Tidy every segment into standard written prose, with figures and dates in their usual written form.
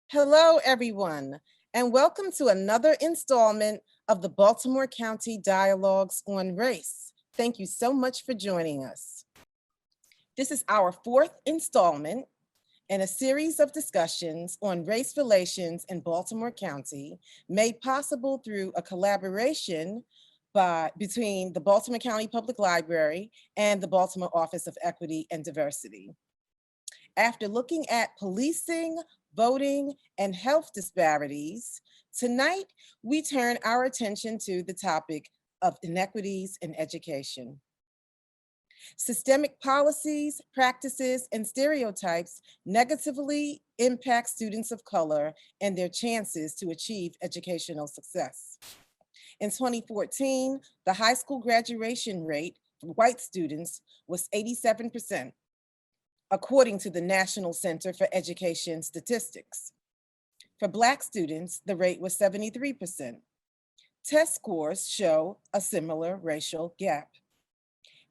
Hello, everyone, and welcome to another installment of the Baltimore County Dialogues on Race. Thank you so much for joining us. This is our fourth installment in a series of discussions on race relations in Baltimore County, made possible through a collaboration between the Baltimore County Public Library and the Baltimore Office of Equity and Diversity. After looking at policing, voting, and health disparities, tonight we turn our attention to the topic of inequities in education. Systemic policies, practices, and stereotypes negatively impact students of color and their chances to achieve educational success. In 2014, the high school graduation rate for white students was 87%. According to the National Center for Education Statistics. For Black students, the rate was 73%. Test scores show a similar racial gap.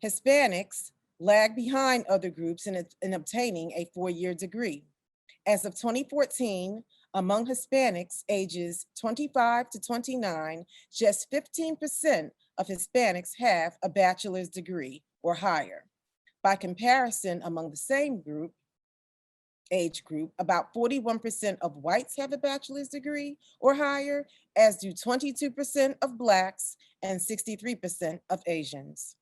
Hispanics lag behind other groups in obtaining a four-year degree. As of 2014, among Hispanics ages 25 to 29, just 15% of Hispanics have a bachelor's degree or higher. By comparison, among the same age group, about 41% of whites have a bachelor's degree or higher, as do 22% of Blacks and 63% of Asians.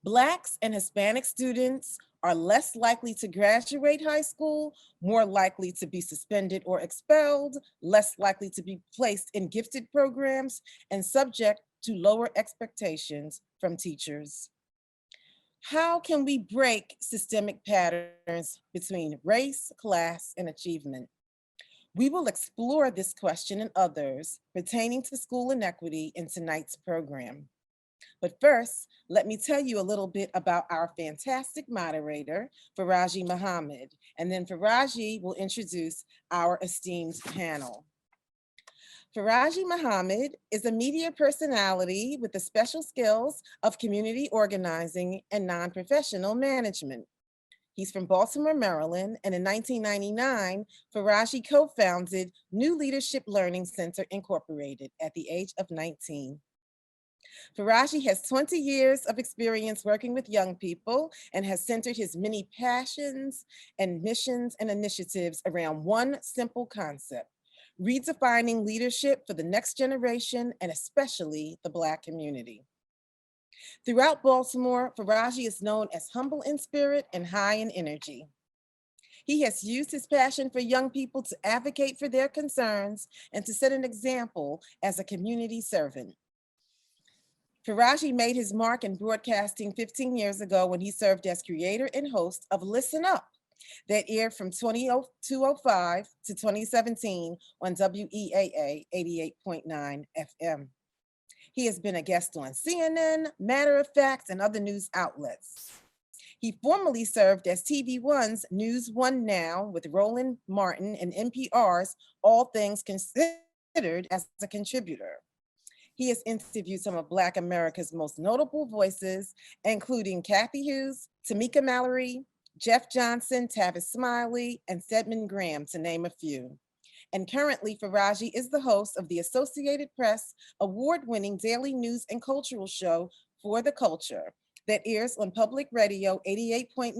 Blacks and Hispanic students are less likely to graduate high school, more likely to be suspended or expelled, less likely to be placed in gifted programs, and subject to lower expectations from teachers. How can we break systemic patterns between race, class, and achievement? We will explore this question and others pertaining to school inequity in tonight's program. But first, let me tell you a little bit about our fantastic moderator, Farajii Muhammad, and then Farajii will introduce our esteemed panel. Farajii Muhammad is a media personality with the special skills of community organizing and non-professional management. He's from Baltimore, Maryland, and in 1999, Farajii co-founded New Leadership Learning Center Incorporated at the age of 19. Farajii has 20 years of experience working with young people and has centered his many passions and missions and initiatives around one simple concept: redefining leadership for the next generation and especially the Black community. Throughout Baltimore, Farajii is known as humble in spirit and high in energy. He has used his passion for young people to advocate for their concerns and to set an example as a community servant. Farajii made his mark in broadcasting 15 years ago when he served as creator and host of Listen Up, that aired from 2005 to 2017 on WEAA 88.9 FM. He has been a guest on CNN, Matter of Fact, and other news outlets. He formerly served as TV One's News One Now with Roland Martin and NPR's All Things Considered as a contributor. He has interviewed some of Black America's most notable voices, including Kathy Hughes, Tamika Mallory, Jeff Johnson, Tavis Smiley, and Stedman Graham, to name a few. And currently, Farajii is the host of the Associated Press award-winning daily news and cultural show For the Culture that airs on Public Radio 88.9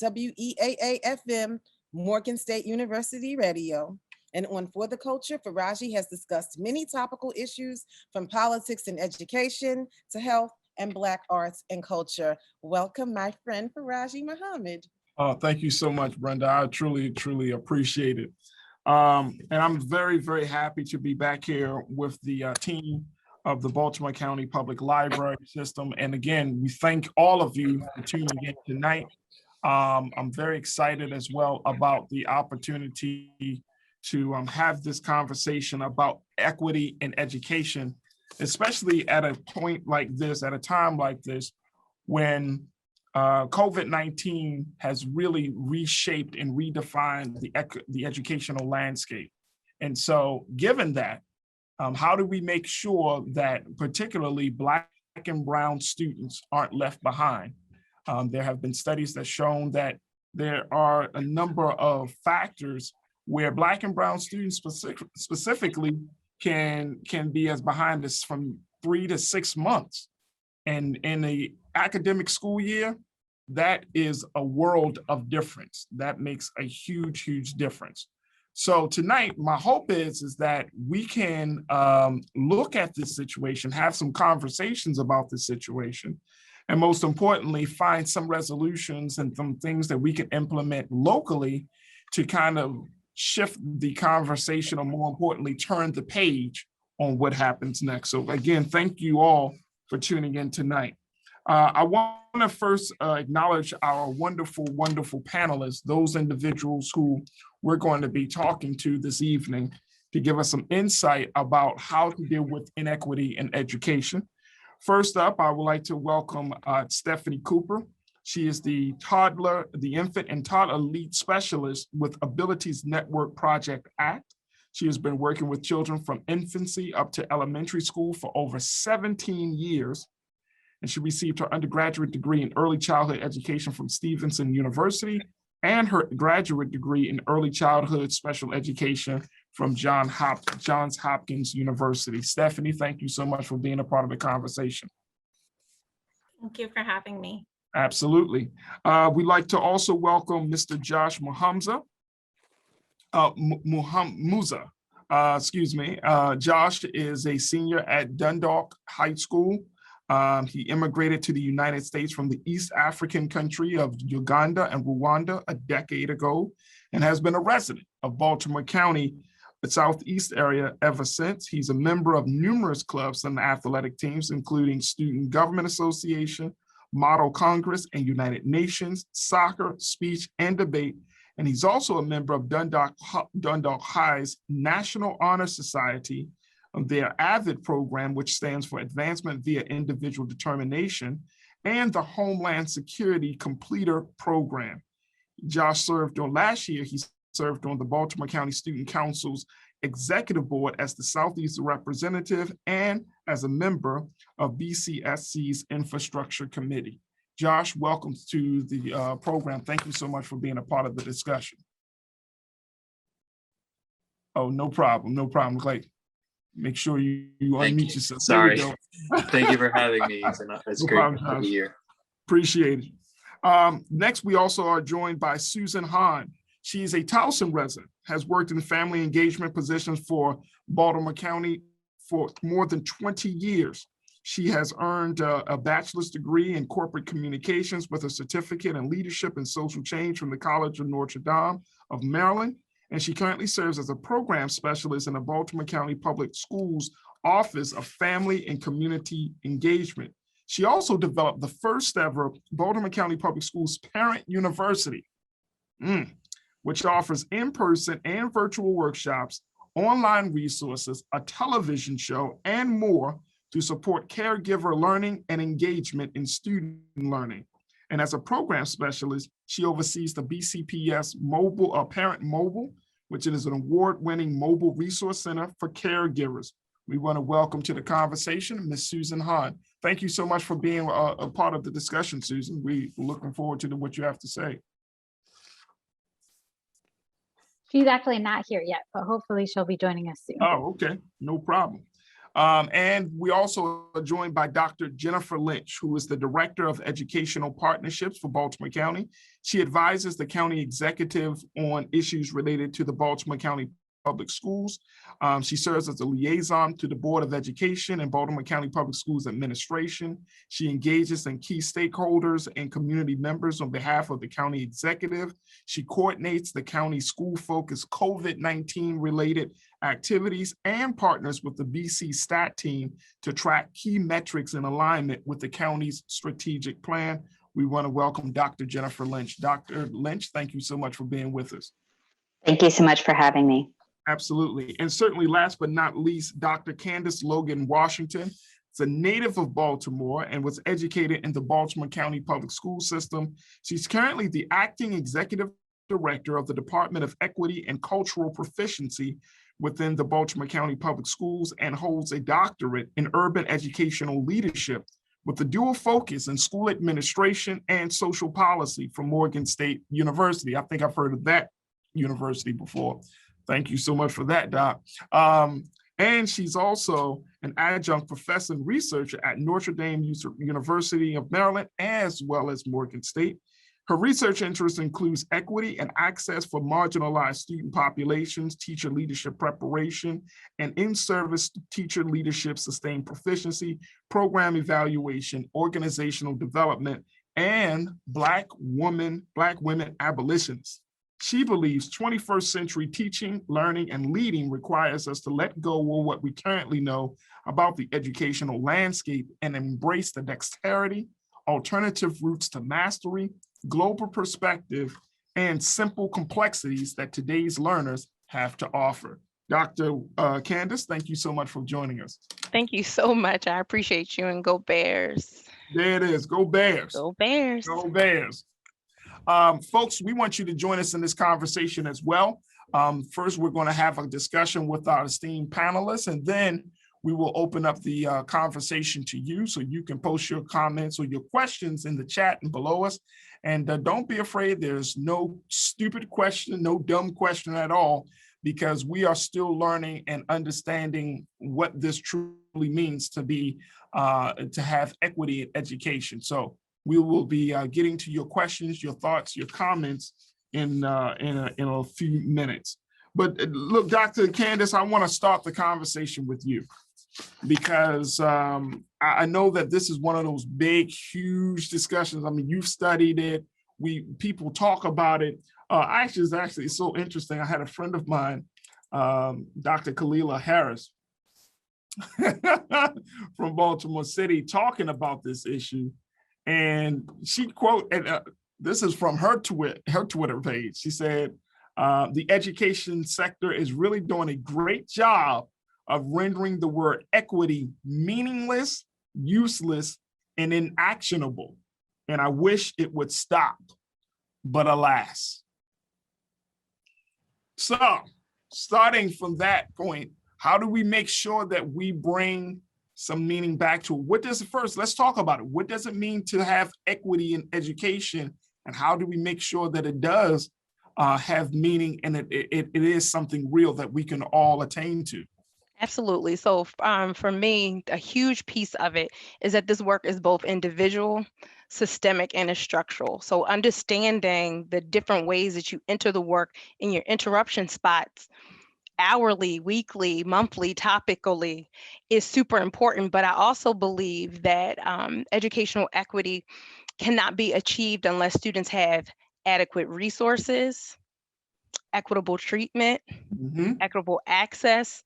WEAA FM, Morgan State University Radio. And on For the Culture, Farajii has discussed many topical issues from politics and education to health and Black arts and culture. Welcome, my friend Farajii Muhammad. Thank you so much, Brenda. I truly, truly appreciate it. And I'm very, very happy to be back here with the team of the Baltimore County Public Library system. And again, we thank all of you for tuning in tonight. I'm very excited as well about the opportunity to have this conversation about equity in education, especially at a point like this, at a time like this, when COVID-19 has really reshaped and redefined the educational landscape. And so given that, how do we make sure that particularly Black and Brown students aren't left behind? There have been studies that shown that there are a number of factors where Black and brown students specifically can be as behind us from 3 to 6 months. And in the academic school year, that is a world of difference. That makes a huge, huge difference. So tonight, my hope is that we can look at this situation, have some conversations about this situation, and most importantly, find some resolutions and some things that we can implement locally to kind of shift the conversation, or more importantly, turn the page on what happens next. So again, thank you all for tuning in tonight. I want to first acknowledge our wonderful, wonderful panelists, those individuals who we're going to be talking to this evening to give us some insight about how to deal with inequity in education. First up, I would like to welcome Stephanie Cooper. She is the infant and toddler lead specialist with Abilities Network Project Act. She has been working with children from infancy up to elementary school for over 17 years. And she received her undergraduate degree in early childhood education from Stevenson University and her graduate degree in early childhood special education from Johns Hopkins University. Stephanie, thank you so much for being a part of the conversation. Thank you for having me. Absolutely. We'd like to also welcome Mr. Josh Muhumuza. Josh is a senior at Dundalk High School. He immigrated to the United States from the East African country of Uganda and Rwanda a decade ago, and has been a resident of Baltimore County, the Southeast area ever since. He's a member of numerous clubs and athletic teams, including Student Government Association, Model Congress, and United Nations, soccer, speech, and debate. And he's also a member of Dundalk High's National Honor Society, their AVID program, which stands for Advancement via Individual Determination, and the Homeland Security Completer Program. Josh served on he served on the Baltimore County Student Council's Executive Board as the Southeast representative and as a member of BCSC's Infrastructure Committee. Josh, welcome to the program. Thank you so much for being a part of the discussion. Oh, no problem, Clay. Make sure you unmute yourself. Sorry. Thank you for having me. It's great to be here. Appreciate it. Next, we also are joined by Susan Hahn. She's a Towson resident, has worked in family engagement positions for Baltimore County for more than 20 years. She has earned a bachelor's degree in corporate communications with a certificate in leadership and social change from the College of Notre Dame of Maryland. And she currently serves as a program specialist in the Baltimore County Public Schools Office of Family and Community Engagement. She also developed the first ever Baltimore County Public Schools Parent University, which offers in-person and virtual workshops, online resources, a television show, and more to support caregiver learning and engagement in student learning. And as a program specialist, she oversees the BCPS Parent Mobile, which is an award-winning mobile resource center for caregivers. We want to welcome to the conversation, Ms. Susan Hahn. Thank you so much for being a part of the discussion, Susan. We're looking forward to what you have to say. She's actually not here yet, but hopefully she'll be joining us soon. Oh, okay, no problem. And we also are joined by Dr. Jennifer Lynch, who is the Director of Educational Partnerships for Baltimore County. She advises the county executive on issues related to the Baltimore County Public Schools. She serves as a liaison to the Board of Education and Baltimore County Public Schools Administration. She engages in key stakeholders and community members on behalf of the county executive. She coordinates the county school-focused COVID-19 related activities and partners with the BC STAT team to track key metrics in alignment with the county's strategic plan. We want to welcome Dr. Jennifer Lynch. Dr. Lynch, thank you so much for being with us. Thank you so much for having me. Absolutely. And certainly last but not least, Dr. Candice Logan Washington is a native of Baltimore and was educated in the Baltimore County Public School System. She's currently the acting executive director of the Department of Equity and Cultural Proficiency within the Baltimore County Public Schools and holds a doctorate in urban educational leadership with a dual focus in school administration and social policy from Morgan State University. I think I've heard of that university before. Thank you so much for that, Doc. And she's also an adjunct professor and researcher at Notre Dame University of Maryland, as well as Morgan State. Her research interest includes equity and access for marginalized student populations, teacher leadership preparation, and in-service teacher leadership, sustained proficiency, program evaluation, organizational development, and Black women abolitions. She believes 21st century teaching, learning, and leading requires us to let go of what we currently know about the educational landscape and embrace the dexterity, alternative routes to mastery, global perspective, and simple complexities that today's learners have to offer. Dr. Candice, thank you so much for joining us. Thank you so much. I appreciate you, and go Bears. There it is. Go Bears. Go Bears. Go Bears. Folks, we want you to join us in this conversation as well. First, we're going to have a discussion with our esteemed panelists, and then we will open up the conversation to you so you can post your comments or your questions in the chat and below us. And don't be afraid, there's no stupid question, no dumb question at all, because we are still learning and understanding what this truly means to be, to have equity in education. So we will be getting to your questions, your thoughts, your comments in a few minutes. But look, Dr. Candice, I want to start the conversation with you, because I know that this is one of those big, huge discussions. I mean, you've studied it. People talk about it. It's so interesting. I had a friend of mine, Dr. Kalila Harris from Baltimore City, talking about this issue. And she this is from her Twitter page. She said, the education sector is really doing a great job of rendering the word equity meaningless, useless, and inactionable. And I wish it would stop, but alas. So, starting from that point, how do we make sure that we bring some meaning back to it? Let's talk about it. What does it mean to have equity in education? And how do we make sure that it does have meaning and it is something real that we can all attain to? Absolutely. So for me, a huge piece of it is that this work is both individual, systemic, and structural. So understanding the different ways that you enter the work in your interruption spots, hourly, weekly, monthly, topically, is super important. But I also believe that educational equity cannot be achieved unless students have adequate resources, equitable treatment, equitable access,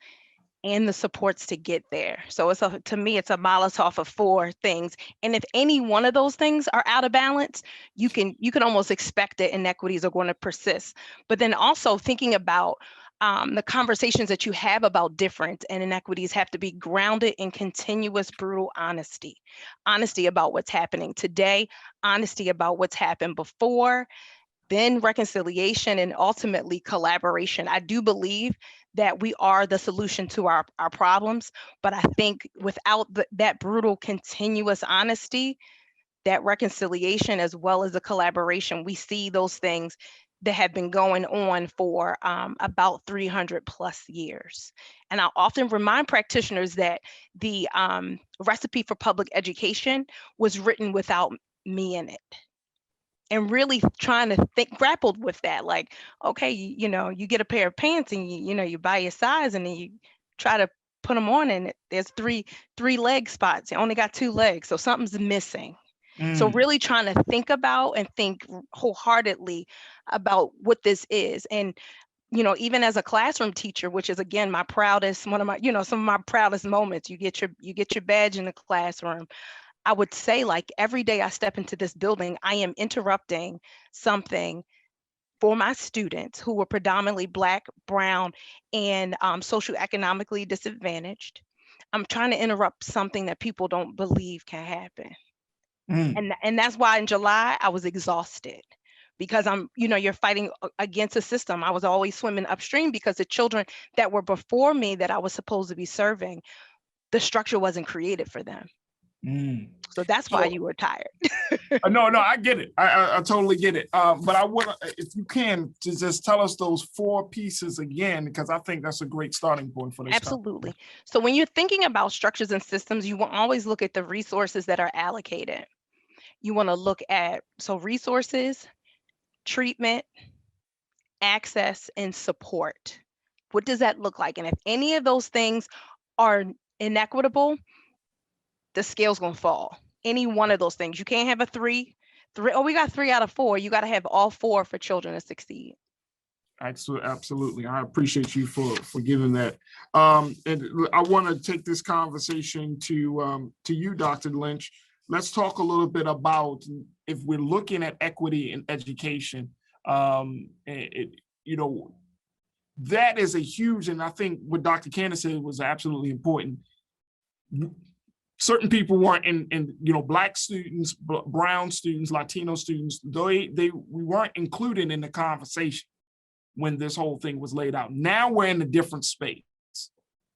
and the supports to get there. So to me, it's a Molotov of 4 things. And if any one of those things are out of balance, you can almost expect that inequities are going to persist. But then also thinking about the conversations that you have about difference and inequities have to be grounded in continuous, brutal honesty. Honesty about what's happening today, honesty about what's happened before, then reconciliation, and ultimately collaboration. I do believe that we are the solution to our problems, but I think without that brutal, continuous honesty, that reconciliation, as well as the collaboration, we see those things that have been going on for about 300 plus years. And I often remind practitioners that the recipe for public education was written without me in it. And really trying to grappled with that, like, okay, you get a pair of pants and you buy your size and then you try to put them on and there's three leg spots. You only got 2 legs, so something's missing. So really trying to think about and think wholeheartedly about what this is. And, even as a classroom teacher, which is again, some of my proudest moments, you get your badge in the classroom. I would say, like, every day I step into this building, I am interrupting something for my students who were predominantly Black, brown, and socioeconomically disadvantaged. I'm trying to interrupt something that people don't believe can happen. And that's why in July, I was exhausted, because you're fighting against a system. I was always swimming upstream because the children that were before me that I was supposed to be serving, the structure wasn't created for them. So that's why So- you were tired. No, I get it. I totally get it. But I want to, if you can, to just tell us those 4 pieces again, because I think that's a great starting point for this. Absolutely. So when you're thinking about structures and systems, you will always look at the resources that are allocated. You want to look at, so resources, treatment, access, and support. What does that look like? And if any of those things are inequitable, the scale's going to fall. Any one of those things. You can't have a 3. Oh, we got 3 out of 4. You got to have all 4 for children to succeed. Absolutely. I appreciate you for giving that. And I want to take this conversation to you, Dr. Lynch. Let's talk a little bit about, if we're looking at equity in education, that is a huge, and I think what Dr. Candice said was absolutely important. Certain people weren't in Black students, brown students, Latino students, we weren't included in the conversation when this whole thing was laid out. Now we're in a different space.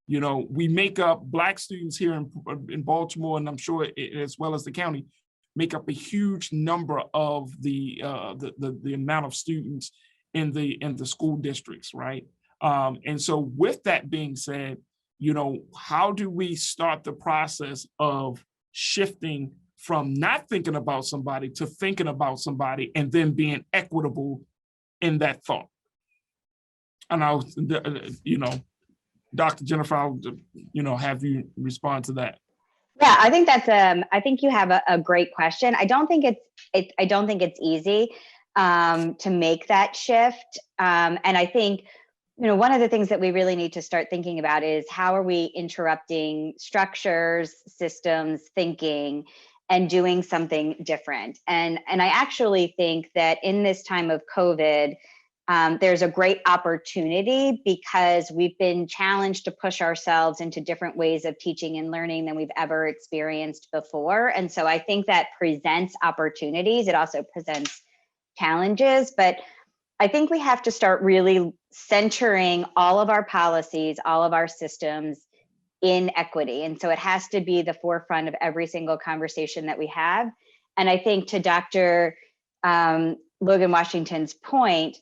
We make up, Black students here in Baltimore, and I'm sure as well as the county, make up a huge number of the amount of students in the school districts, right? And so with that being said, how do we start the process of shifting from not thinking about somebody to thinking about somebody, and then being equitable in that thought? And I'll, Dr. Jennifer, I'll, have you respond to that. Yeah, I think that's I think you have a great question. I don't think it's easy to make that shift. And I think, one of the things that we really need to start thinking about is how are we interrupting structures, systems, thinking, and doing something different. And I actually think that in this time of COVID, there's a great opportunity, because we've been challenged to push ourselves into different ways of teaching and learning than we've ever experienced before. And so I think that presents opportunities. It also presents challenges, but I think we have to start really centering all of our policies, all of our systems in equity. And so it has to be the forefront of every single conversation that we have. And I think, to Dr. Logan Washington's point,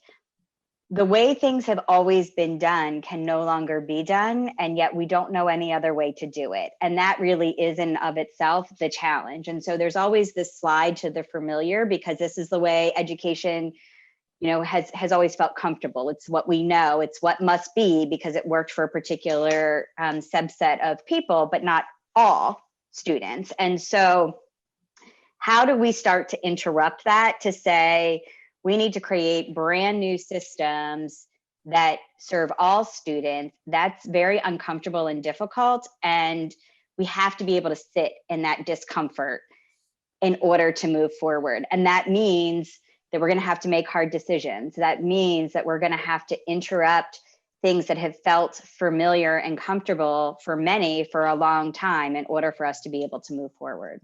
the way things have always been done can no longer be done, and yet we don't know any other way to do it. And that really is in of itself the challenge. And so there's always this slide to the familiar, because this is the way education, has always felt comfortable. It's what we know, it's what must be, because it worked for a particular subset of people, but not all students. And so how do we start to interrupt that, to say, we need to create brand new systems that serve all students? That's very uncomfortable and difficult. And we have to be able to sit in that discomfort in order to move forward. And that means that we're going to have to make hard decisions. That means that we're going to have to interrupt things that have felt familiar and comfortable for many for a long time in order for us to be able to move forward.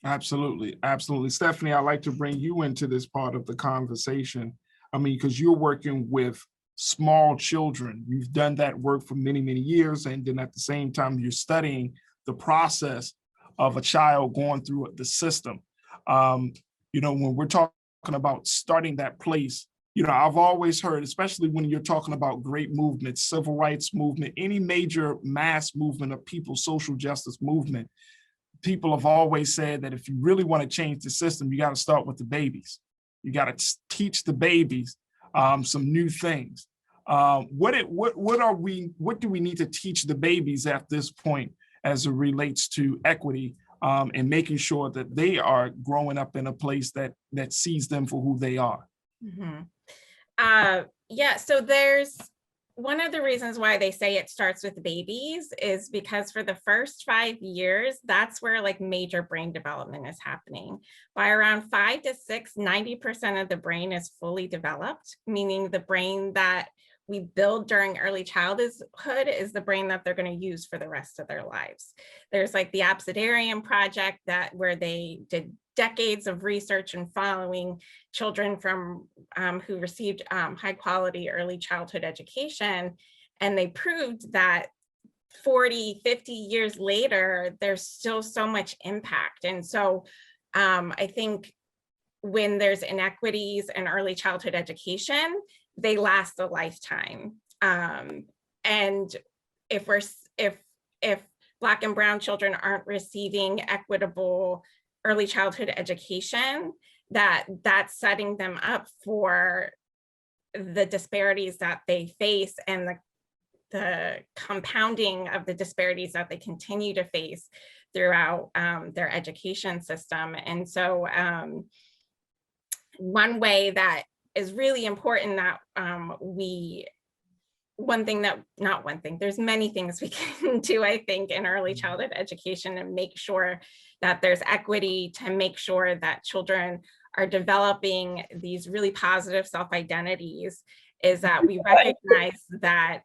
Absolutely. Absolutely. Stephanie, I'd like to bring you into this part of the conversation. Because you're working with small children. You've done that work for many, many years. And then at the same time, you're studying the process of a child going through the system. When we're talking about starting that place, I've always heard, especially when you're talking about great movements, civil rights movement, any major mass movement of people, social justice movement, people have always said that if you really want to change the system, you got to start with the babies. You got to teach the babies some new things. What do we need to teach the babies at this point as it relates to equity, and making sure that they are growing up in a place that sees them for who they are? So there's one of the reasons why they say it starts with babies is because for the first 5 years, that's where major brain development is happening. By around 5 to 6, 90% of the brain is fully developed, meaning the brain that we build during early childhood is the brain that they're going to use for the rest of their lives. There's the Abecedarian project where they did decades of research and following children from who received high quality early childhood education. And they proved that 40, 50 years later, there's still so much impact. And so I think when there's inequities in early childhood education, they last a lifetime. And if Black and Brown children aren't receiving equitable early childhood education, that's setting them up for the disparities that they face and the compounding of the disparities that they continue to face throughout their education system. And so one way that is really important that there's many things we can do, I think, in early childhood education and make sure that there's equity, to make sure that children are developing these really positive self-identities, is that we recognize that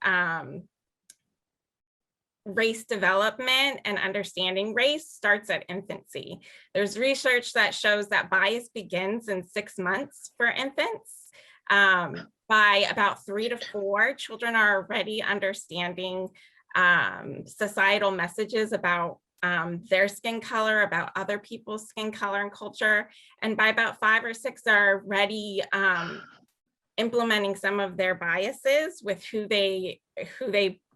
race development and understanding race starts at infancy. There's research that shows that bias begins in 6 months for infants. By about 3 to 4, children are already understanding societal messages about their skin color, about other people's skin color and culture. And by about 5 or 6, they're already implementing some of their biases with who they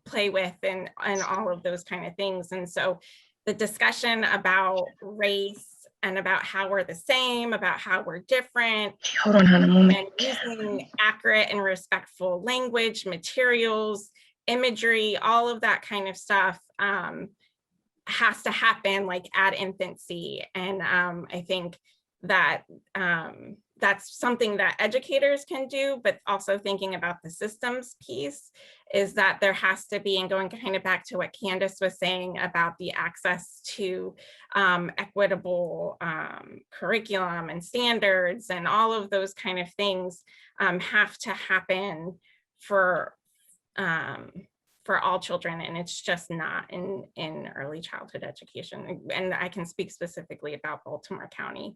play with and all of those kind of things. And so the discussion about race and about how we're the same, about how we're different, Hold on, Hannah, moment. and using accurate and respectful language, materials, imagery, all of that kind of stuff has to happen like at infancy. And I think that that's something that educators can do, but also thinking about the systems piece is that there has to be, and going kind of back to what Candice was saying about the access to equitable curriculum and standards and all of those kind of things have to happen for all children, and it's just not in early childhood education. And I can speak specifically about Baltimore County.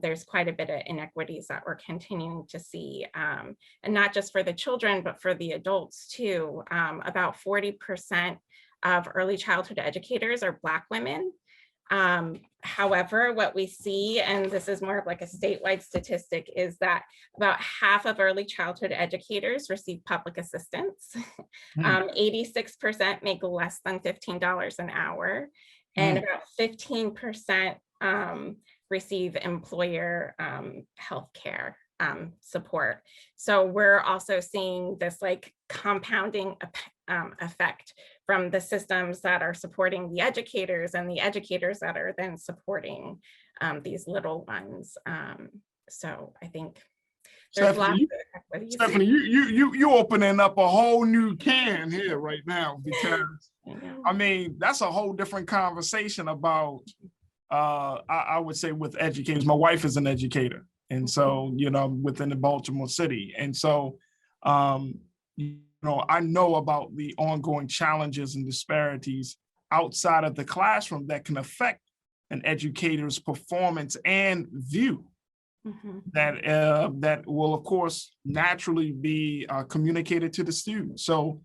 There's quite a bit of inequities that we're continuing to see, and not just for the children, but for the adults too. About 40% of early childhood educators are Black women. However, what we see, and this is more of like a statewide statistic, is that about half of early childhood educators receive public assistance. 86% make less than $15 an hour, and about 15% receive employer healthcare support. So we're also seeing this like compounding effect from the systems that are supporting the educators and the educators that are then supporting these little ones. So I think there's lots of equities. Stephanie, you opening up a whole new can here right now, because I mean, that's a whole different conversation about, I would say, with educators. My wife is an educator, and so, you know, within the Baltimore city. And so, you know, I know about the ongoing challenges and disparities outside of the classroom that can affect an educator's performance and view. That will, of course, naturally be communicated to the students. So,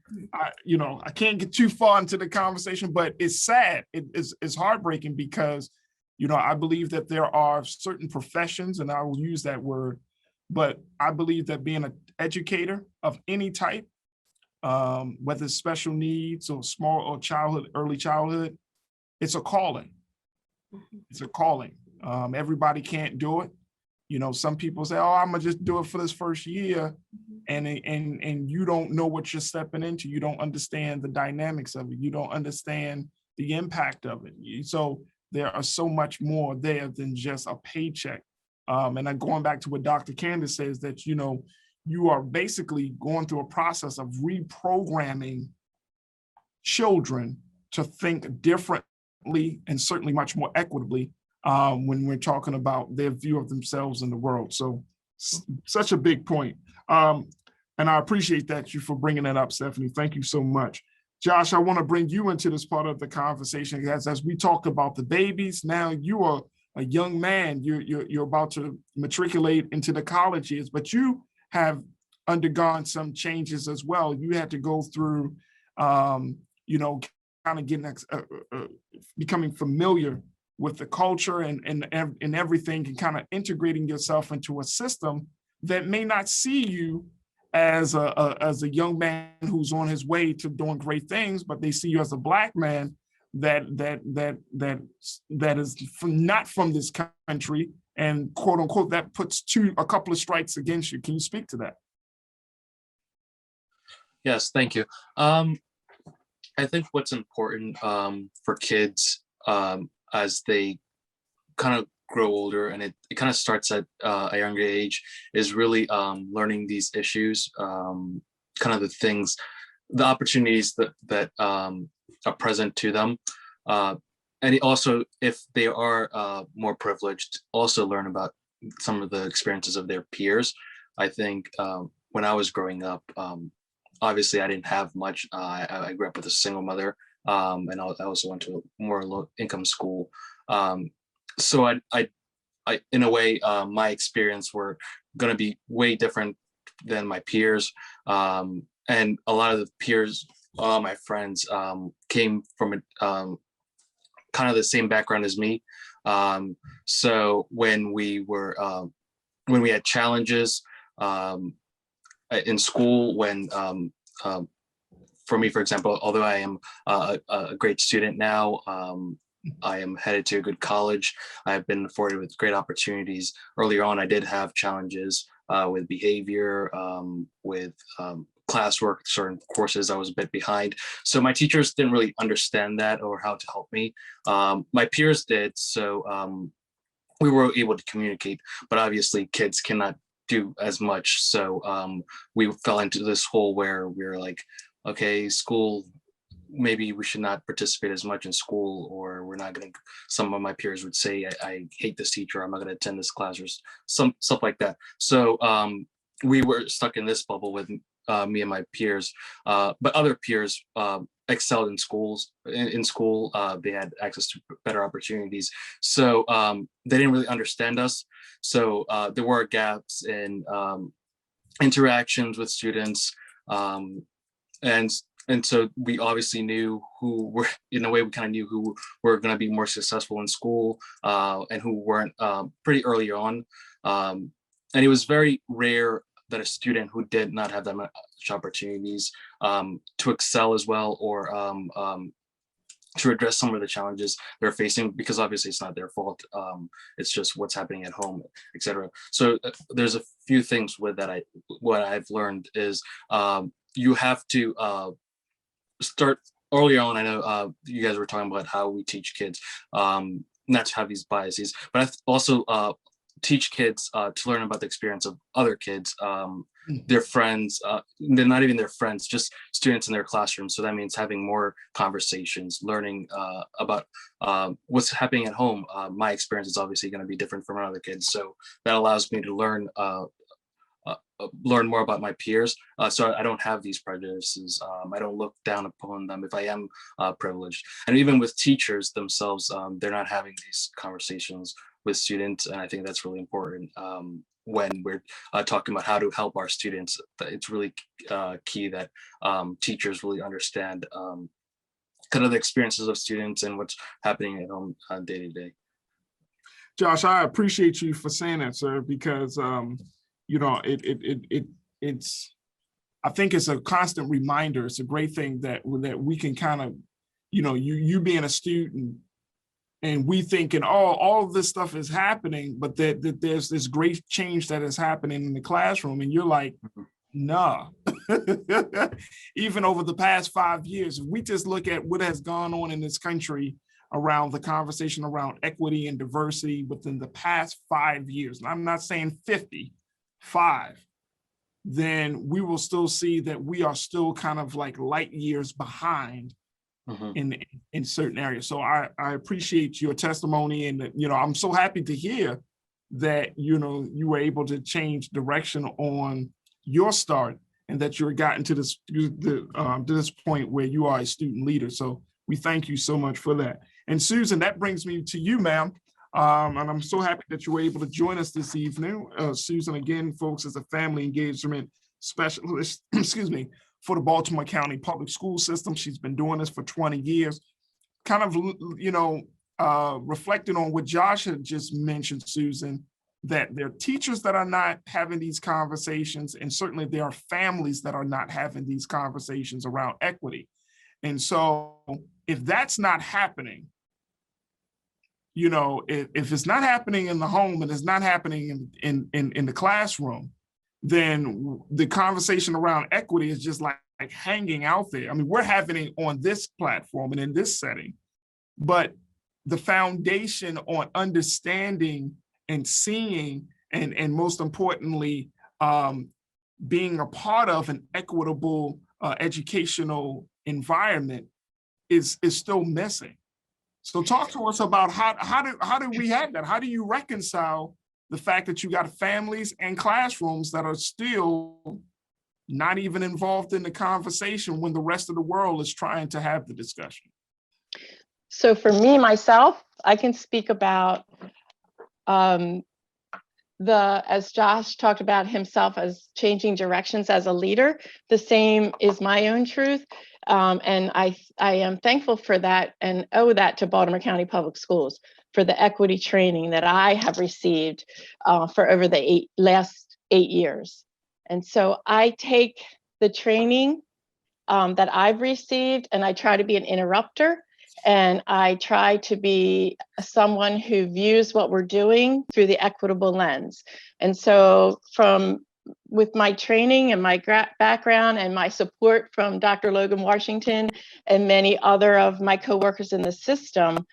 you know, I can't get too far into the conversation, but it's sad. It's heartbreaking because, you know, I believe that there are certain professions, and I will use that word, but I believe that being an educator of any type, whether it's special needs or small or early childhood, it's a calling. It's a calling. Everybody can't do it. You know, some people say, oh, I'm gonna just do it for this first year. And you don't know what you're stepping into. You don't understand the dynamics of it. You don't understand the impact of it. So there are so much more there than just a paycheck. And I'm going back to what Dr. Candice says, that, you know, you are basically going through a process of reprogramming children to think differently and certainly much more equitably when we're talking about their view of themselves in the world. So such a big point. And I appreciate that you for bringing that up, Stephanie. Thank you so much. Josh, I want to bring you into this part of the conversation. As we talk about the babies, now you are a young man, you're about to matriculate into the college years, but you have undergone some changes as well. You had to go through, you know, of getting becoming familiar with the culture and everything, and kind of integrating yourself into a system that may not see you as a young man who's on his way to doing great things, but they see you as a Black man that is not from this country, and quote unquote that puts a couple of strikes against you. Can you speak to that? Yes, thank you. I think what's important for kids as they kind of grow older, and it kind of starts at a younger age, is really learning these issues, kind of the things, the opportunities that are present to them. And also, if they are more privileged, also learn about some of the experiences of their peers. I think when I was growing up, obviously I didn't have much. I grew up with a single mother, and I also went to a more low income school. So I in a way, my experience were going to be way different than my peers. And a lot of the peers, my friends, came from kind of the same background as me. So when we had challenges in school, for me, for example, although I am a great student now, I am headed to a good college. I've been afforded with great opportunities. Earlier on, I did have challenges with behavior, with classwork, certain courses I was a bit behind. So my teachers didn't really understand that or how to help me. My peers did, so we were able to communicate, but obviously kids cannot do as much. So we fell into this hole where we were like, okay, school, maybe we should not participate as much in school, or we're not going to, some of my peers would say, I hate this teacher, I'm not going to attend this class, or some stuff like that. So we were stuck in this bubble with me and my peers, but other peers excelled in schools. In school, they had access to better opportunities. So they didn't really understand us. So there were gaps in interactions with students. And so we obviously knew who were, in a way, we kind of knew who were going to be more successful in school and who weren't pretty early on. And it was very rare that a student who did not have that much opportunities to excel as well, or to address some of the challenges they're facing, because obviously it's not their fault. It's just what's happening at home, etc. So there's a few things with that. What I've learned is you have to start early on. I know you guys were talking about how we teach kids not to have these biases, but I also teach kids to learn about the experience of other kids, their friends, they're not even their friends, just students in their classroom. So that means having more conversations, learning about what's happening at home. My experience is obviously going to be different from other kids. So that allows me to learn more about my peers. So I don't have these prejudices. I don't look down upon them if I am privileged. And even with teachers themselves, they're not having these conversations with students. And I think that's really important when we're talking about how to help our students. It's really key that teachers really understand kind of the experiences of students and what's happening at home day to day. Josh, I appreciate you for saying that, sir, because you know, it's, I think it's a constant reminder. It's a great thing that we can kind of, you know, you being a student and we thinking, oh, all of this stuff is happening, but that there's this great change that is happening in the classroom. And you're like, nah. Even over the past 5 years, if we just look at what has gone on in this country around the conversation around equity and diversity within the past 5 years, and I'm not saying 55, then we will still see that we are still kind of like light years behind in certain areas. So I appreciate your testimony, and you know, I'm so happy to hear that, you know, you were able to change direction on your start, and that you're gotten to this point where you are a student leader. So we thank you so much for that. And Susan, that brings me to you, ma'am. And I'm so happy that you were able to join us this evening. Susan, again, folks, is a family engagement specialist, excuse me, for the Baltimore County Public School System. She's been doing this for 20 years. Kind of, reflecting on what Josh had just mentioned, Susan, that there are teachers that are not having these conversations, and certainly there are families that are not having these conversations around equity. And so if that's not happening, if it's not happening in the home and it's not happening in the classroom, then the conversation around equity is just like hanging out there. I mean, we're having it on this platform and in this setting, but the foundation on understanding and seeing and most importantly, being a part of an equitable educational environment is still missing. So talk to us about how do we have that? How do you reconcile the fact that you got families and classrooms that are still not even involved in the conversation when the rest of the world is trying to have the discussion? So for me, myself, I can speak about as Josh talked about himself as changing directions as a leader, the same is my own truth. And I am thankful for that and owe that to Baltimore County Public Schools for the equity training that I have received for over the last 8 years. And so I take the training that I've received and I try to be an interrupter, and I try to be someone who views what we're doing through the equitable lens. And so with my training and my background and my support from Dr. Logan Washington and many other of my coworkers in the system,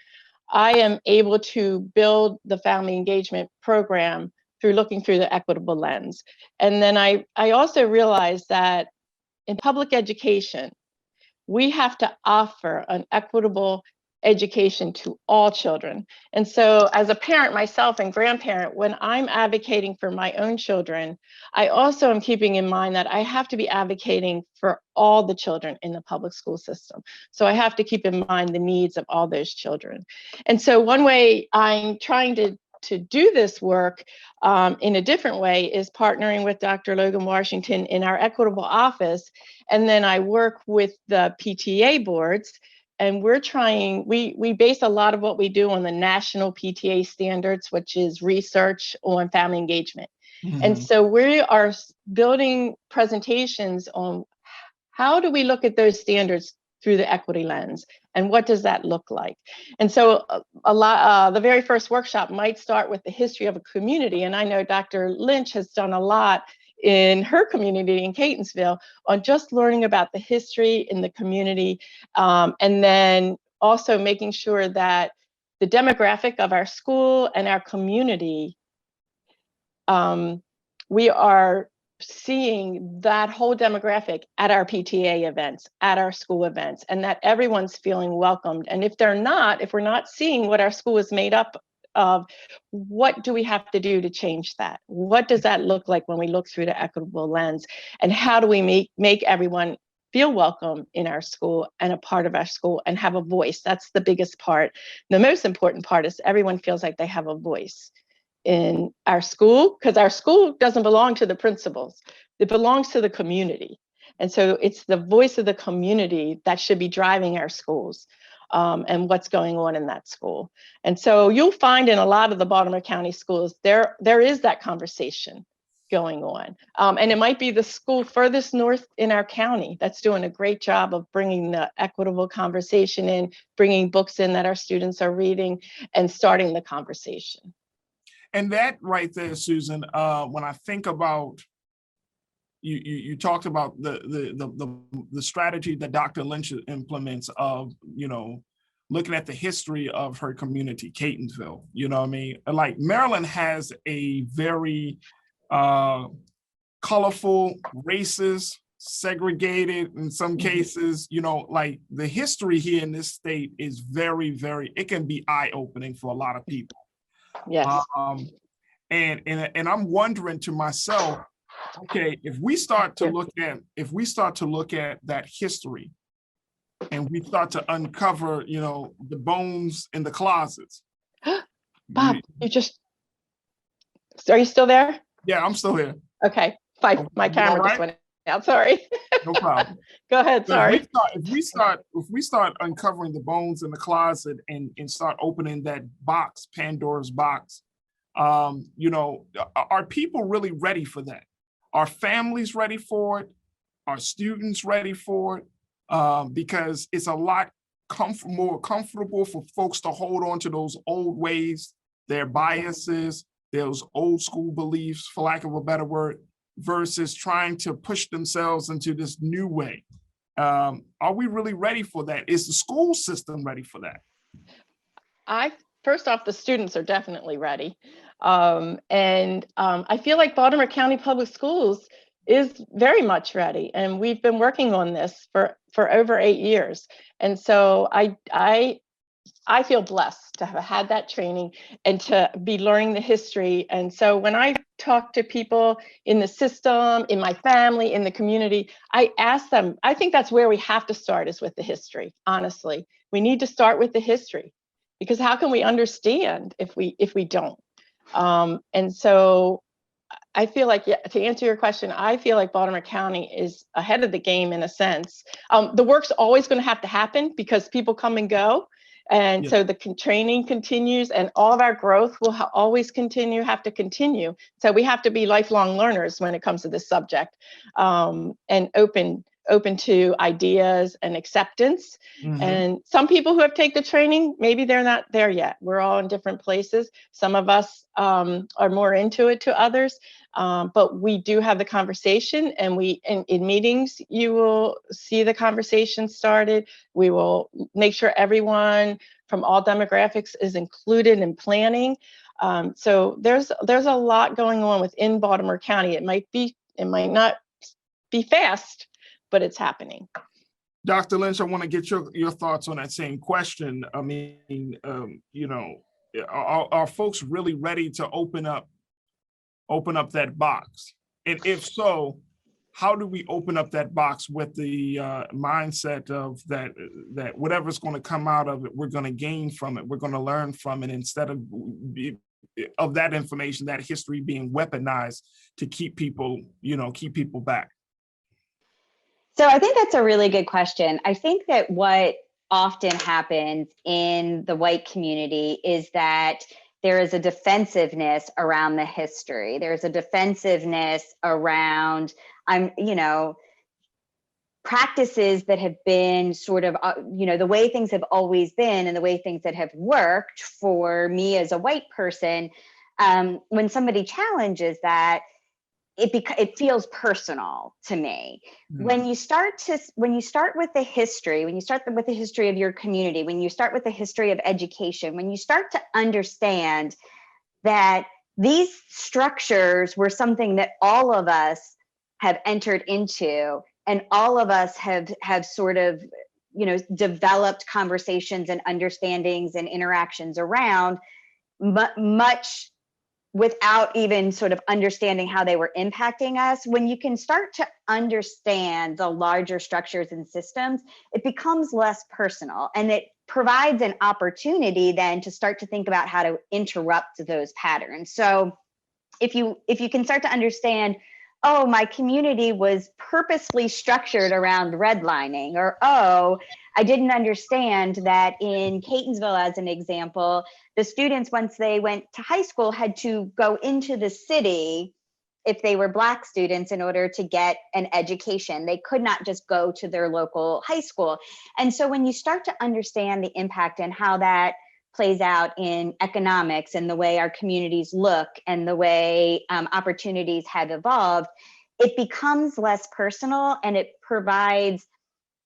I am able to build the family engagement program through looking through the equitable lens. And then I also realized that in public education, we have to offer an equitable education to all children. And so as a parent myself and grandparent, when I'm advocating for my own children, I also am keeping in mind that I have to be advocating for all the children in the public school system. So I have to keep in mind the needs of all those children. And so one way I'm trying to do this work in a different way is partnering with Dr. Logan Washington in our equitable office. And then I work with the PTA boards, and we base a lot of what we do on the national PTA standards, which is research on family engagement. Mm-hmm. And so we are building presentations on how do we look at those standards through the equity lens, and what does that look like? And so the very first workshop might start with the history of a community. And I know Dr. Lynch has done a lot in her community in Catonsville on just learning about the history in the community, and then also making sure that the demographic of our school and our community, we are seeing that whole demographic at our PTA events, at our school events, and that everyone's feeling welcomed. And if we're not seeing what our school is made up of, what do we have to do to change that? What does that look like when we look through the equitable lens? And how do we make everyone feel welcome in our school and a part of our school and have a voice? That's the biggest part. The most important part is everyone feels like they have a voice in our school, because our school doesn't belong to the principals. It belongs to the community. And so it's the voice of the community that should be driving our schools and what's going on in that school. And so you'll find in a lot of the Baltimore County schools, there is that conversation going on. And it might be the school furthest north in our county that's doing a great job of bringing the equitable conversation in, bringing books in that our students are reading and starting the conversation. And that right there, Susan, when I think about, you talked about the strategy that Dr. Lynch implements of, looking at the history of her community, Catonsville, you know what I mean? Like Maryland has a very colorful, racist, segregated, in some cases, like the history here in this state is very, it can be eye-opening for a lot of people. Yes. And I'm wondering to myself, okay, if we start to look at that history, and we start to uncover, the bones in the closets. Bob, are you still there? Yeah, I'm still here. Okay, fine. My camera just went. I'm sorry. No problem. Go ahead, So sorry. if we start uncovering the bones in the closet and start opening that box, Pandora's box, you know, are people really ready for that? Are families ready for it? Are students ready for it? Because it's a lot more comfortable for folks to hold on to those old ways, their biases, those old school beliefs, for lack of a better word, versus trying to push themselves into this new way. Are we really ready for that? Is the school system ready for that? First off, the students are definitely ready. I feel like Baltimore County Public Schools is very much ready. And we've been working on this for over 8 years. And so I feel blessed to have had that training and to be learning the history. And so when I talk to people in the system, in my family, in the community, I ask them, I think that's where we have to start, is with the history. Honestly, we need to start with the history, because how can we understand if we don't? And so I feel like, yeah, to answer your question, I feel like Baltimore County is ahead of the game in a sense. The work's always going to have to happen because people come and go. And so the training continues, and all of our growth will always have to continue. So we have to be lifelong learners when it comes to this subject, and open to ideas and acceptance. And some people who have taken the training, maybe they're not there yet. We're all in different places. Some of us are more into it to others, but we do have the conversation, and in meetings, you will see the conversation started. We will make sure everyone from all demographics is included in planning. So there's a lot going on within Baltimore County. It might not be fast, but it's happening. Dr. Lynch, I want to get your thoughts on that same question. I mean, you know, are folks really ready to open up that box? And if so, how do we open up that box with the mindset of that whatever's going to come out of it, we're going to gain from it, we're going to learn from it, instead of that information, that history being weaponized to keep people back? So I think that's a really good question. I think that what often happens in the white community is that there is a defensiveness around the history. There's a defensiveness around, practices that have been sort of, the way things have always been and the way things that have worked for me as a white person. When somebody challenges that, it feels personal to me. When you start with the history, when you start with the history of your community, when you start with the history of education, when you start to understand that these structures were something that all of us have entered into, and all of us have sort of, developed conversations and understandings and interactions around, much without even sort of understanding how they were impacting us. When you can start to understand the larger structures and systems, it becomes less personal, and it provides an opportunity then to start to think about how to interrupt those patterns. So if you can start to understand, oh, my community was purposely structured around redlining, or, oh, I didn't understand that in Catonsville, as an example, the students, once they went to high school, had to go into the city if they were Black students in order to get an education. They could not just go to their local high school. And so when you start to understand the impact and how that plays out in economics and the way our communities look and the way opportunities have evolved, it becomes less personal, and it provides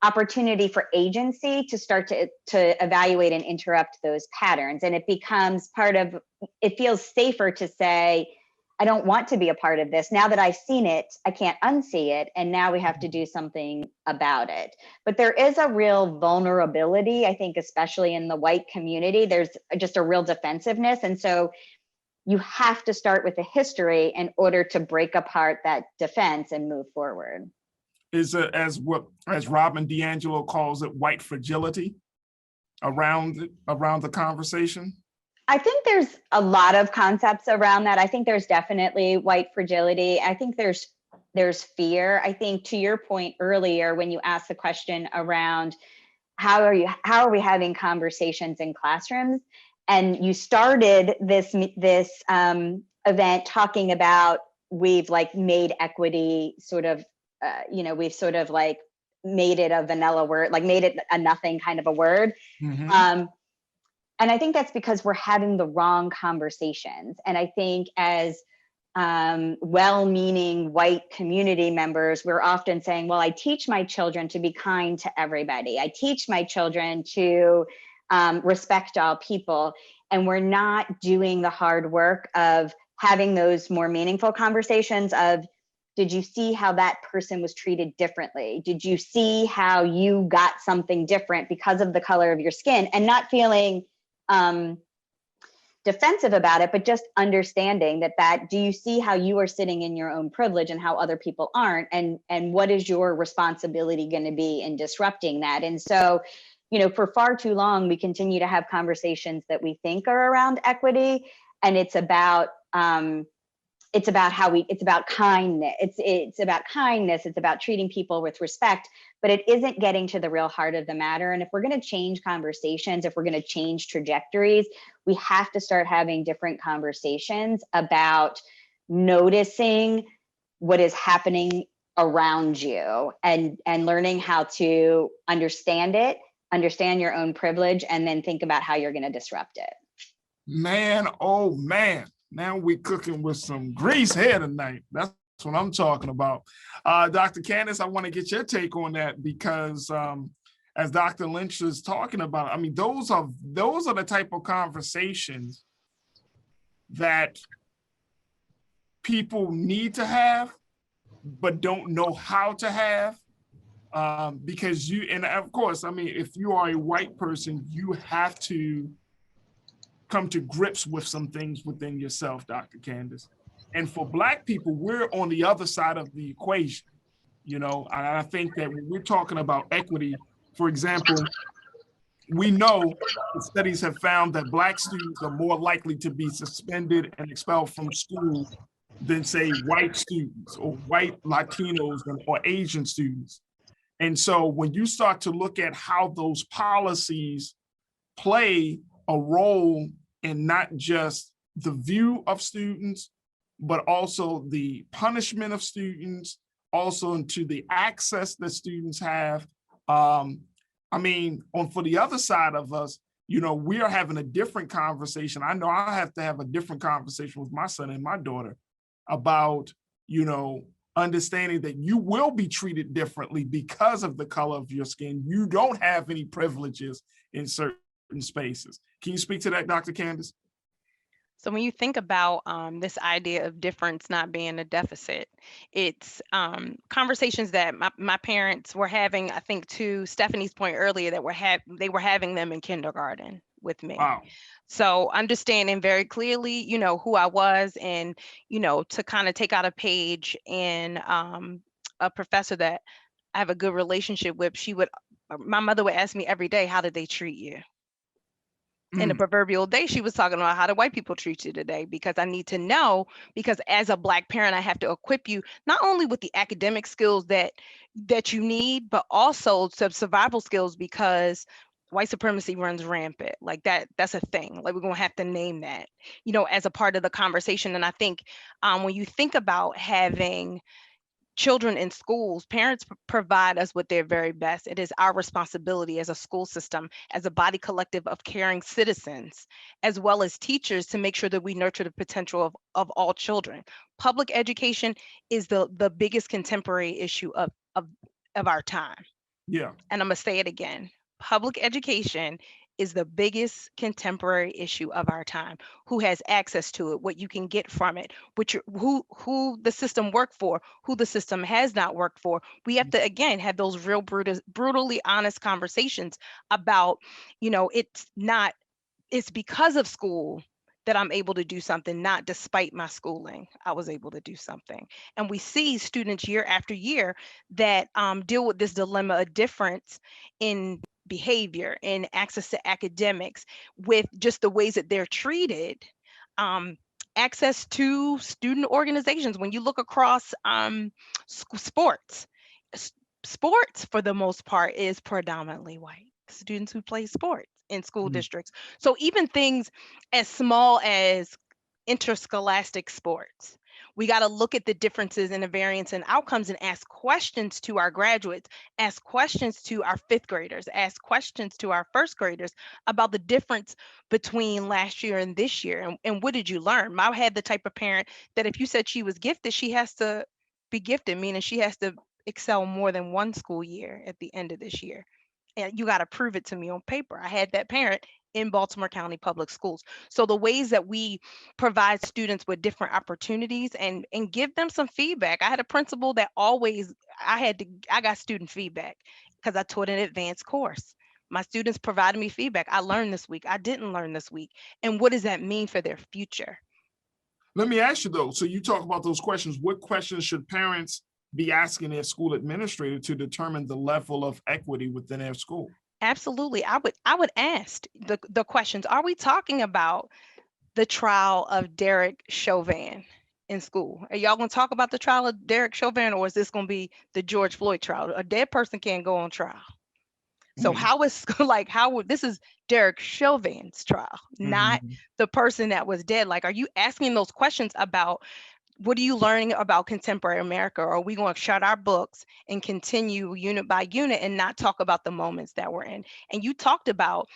opportunity for agency to start to evaluate and interrupt those patterns. And it becomes it feels safer to say, I don't want to be a part of this. Now that I've seen it, I can't unsee it. And now we have to do something about it. But there is a real vulnerability, I think, especially in the white community. There's just a real defensiveness. And so you have to start with the history in order to break apart that defense and move forward. Is as Robin DiAngelo calls it, white fragility around the conversation? I think there's a lot of concepts around that. I think there's definitely white fragility. I think there's there's fear. I think to your point earlier, when you asked the question around how are we having conversations in classrooms, and you started this event talking about we've like made equity sort of, we've sort of like made it a vanilla word, like made it a nothing kind of a word. Mhm. And I think that's because we're having the wrong conversations. And I think as well-meaning white community members, we're often saying, well, I teach my children to be kind to everybody. I teach my children to respect all people. And we're not doing the hard work of having those more meaningful conversations of, did you see how that person was treated differently? Did you see how you got something different because of the color of your skin? And not feeling defensive about it, but just understanding that do you see how you are sitting in your own privilege and how other people aren't? And what is your responsibility going to be in disrupting that? And so, for far too long, we continue to have conversations that we think are around equity, and it's about it's about kindness. It's about kindness. It's about treating people with respect, but it isn't getting to the real heart of the matter. And if we're going to change conversations, if we're going to change trajectories, we have to start having different conversations about noticing what is happening around you and learning how to understand it, understand your own privilege, and then think about how you're going to disrupt it. Man, oh man. Now we cooking with some grease here tonight. That's what I'm talking about. Dr. Candice, I want to get your take on that because as Dr. Lynch is talking about, I mean, those are the type of conversations that people need to have, but don't know how to have. Because and of course, I mean, if you are a white person, you have to come to grips with some things within yourself, Dr. Candice. And for Black people, we're on the other side of the equation. And I think that when we're talking about equity, for example, we know that studies have found that Black students are more likely to be suspended and expelled from school than, say, white students or white Latinos or Asian students. And so when you start to look at how those policies play a role in not just the view of students, but also the punishment of students, also into the access that students have. For the other side of us, we are having a different conversation. I know I have to have a different conversation with my son and my daughter about, understanding that you will be treated differently because of the color of your skin. You don't have any privileges in certain spaces. Can you speak to that, Dr. Candice? So when you think about this idea of difference not being a deficit, it's conversations that my parents were having, I think to Stephanie's point earlier, that they were having them in kindergarten with me. Wow. So understanding very clearly, who I was, and, to kind of take out a page, and a professor that I have a good relationship with, my mother would ask me every day, how did they treat you? In the proverbial day, she was talking about, how do white people treat you today? Because I need to know, because as a Black parent, I have to equip you not only with the academic skills that you need, but also some survival skills, because white supremacy runs rampant. Like that's a thing. Like, we're gonna have to name that, as a part of the conversation. And I think when you think about having children in schools, parents provide us with their very best. It is our responsibility as a school system, as a body collective of caring citizens, as well as teachers, to make sure that we nurture the potential of all children. Public education is the biggest contemporary issue of our time. Yeah. And I'm gonna say it again. Public education is the biggest contemporary issue of our time. Who has access to it, what you can get from it, who the system worked for, who the system has not worked for. We have to, again, have those real brutally honest conversations about, it's because of school that I'm able to do something, not despite my schooling, I was able to do something. And we see students year after year that deal with this dilemma of difference in behavior, in access to academics, with just the ways that they're treated. access to student organizations. When you look across sports, sports for the most part is predominantly white students who play sports in school districts. So even things as small as interscholastic sports, we got to look at the differences and the variance and outcomes and ask questions to our graduates, ask questions to our fifth graders, ask questions to our first graders about the difference between last year and this year. And what did you learn? I had the type of parent that if you said she was gifted, she has to be gifted, meaning she has to excel more than one school year at the end of this year. And you got to prove it to me on paper. I had that parent in Baltimore County Public Schools. So the ways that we provide students with different opportunities and give them some feedback. I had a principal that always, I got student feedback because I taught an advanced course. My students provided me feedback. I learned this week. I didn't learn this week. And what does that mean for their future? Let me ask you though, so you talk about those questions. What questions should parents be asking their school administrator to determine the level of equity within their school? Absolutely. I would ask the questions. Are we talking about the trial of Derek Chauvin in school? Are y'all gonna talk about the trial of Derek Chauvin, or is this gonna be the George Floyd trial? A dead person can't go on trial. So how is this is Derek Chauvin's trial, not the person that was dead. Like, are you asking those questions about what are you learning about contemporary America? Or are we going to shut our books and continue unit by unit and not talk about the moments that we're in? And you talked about,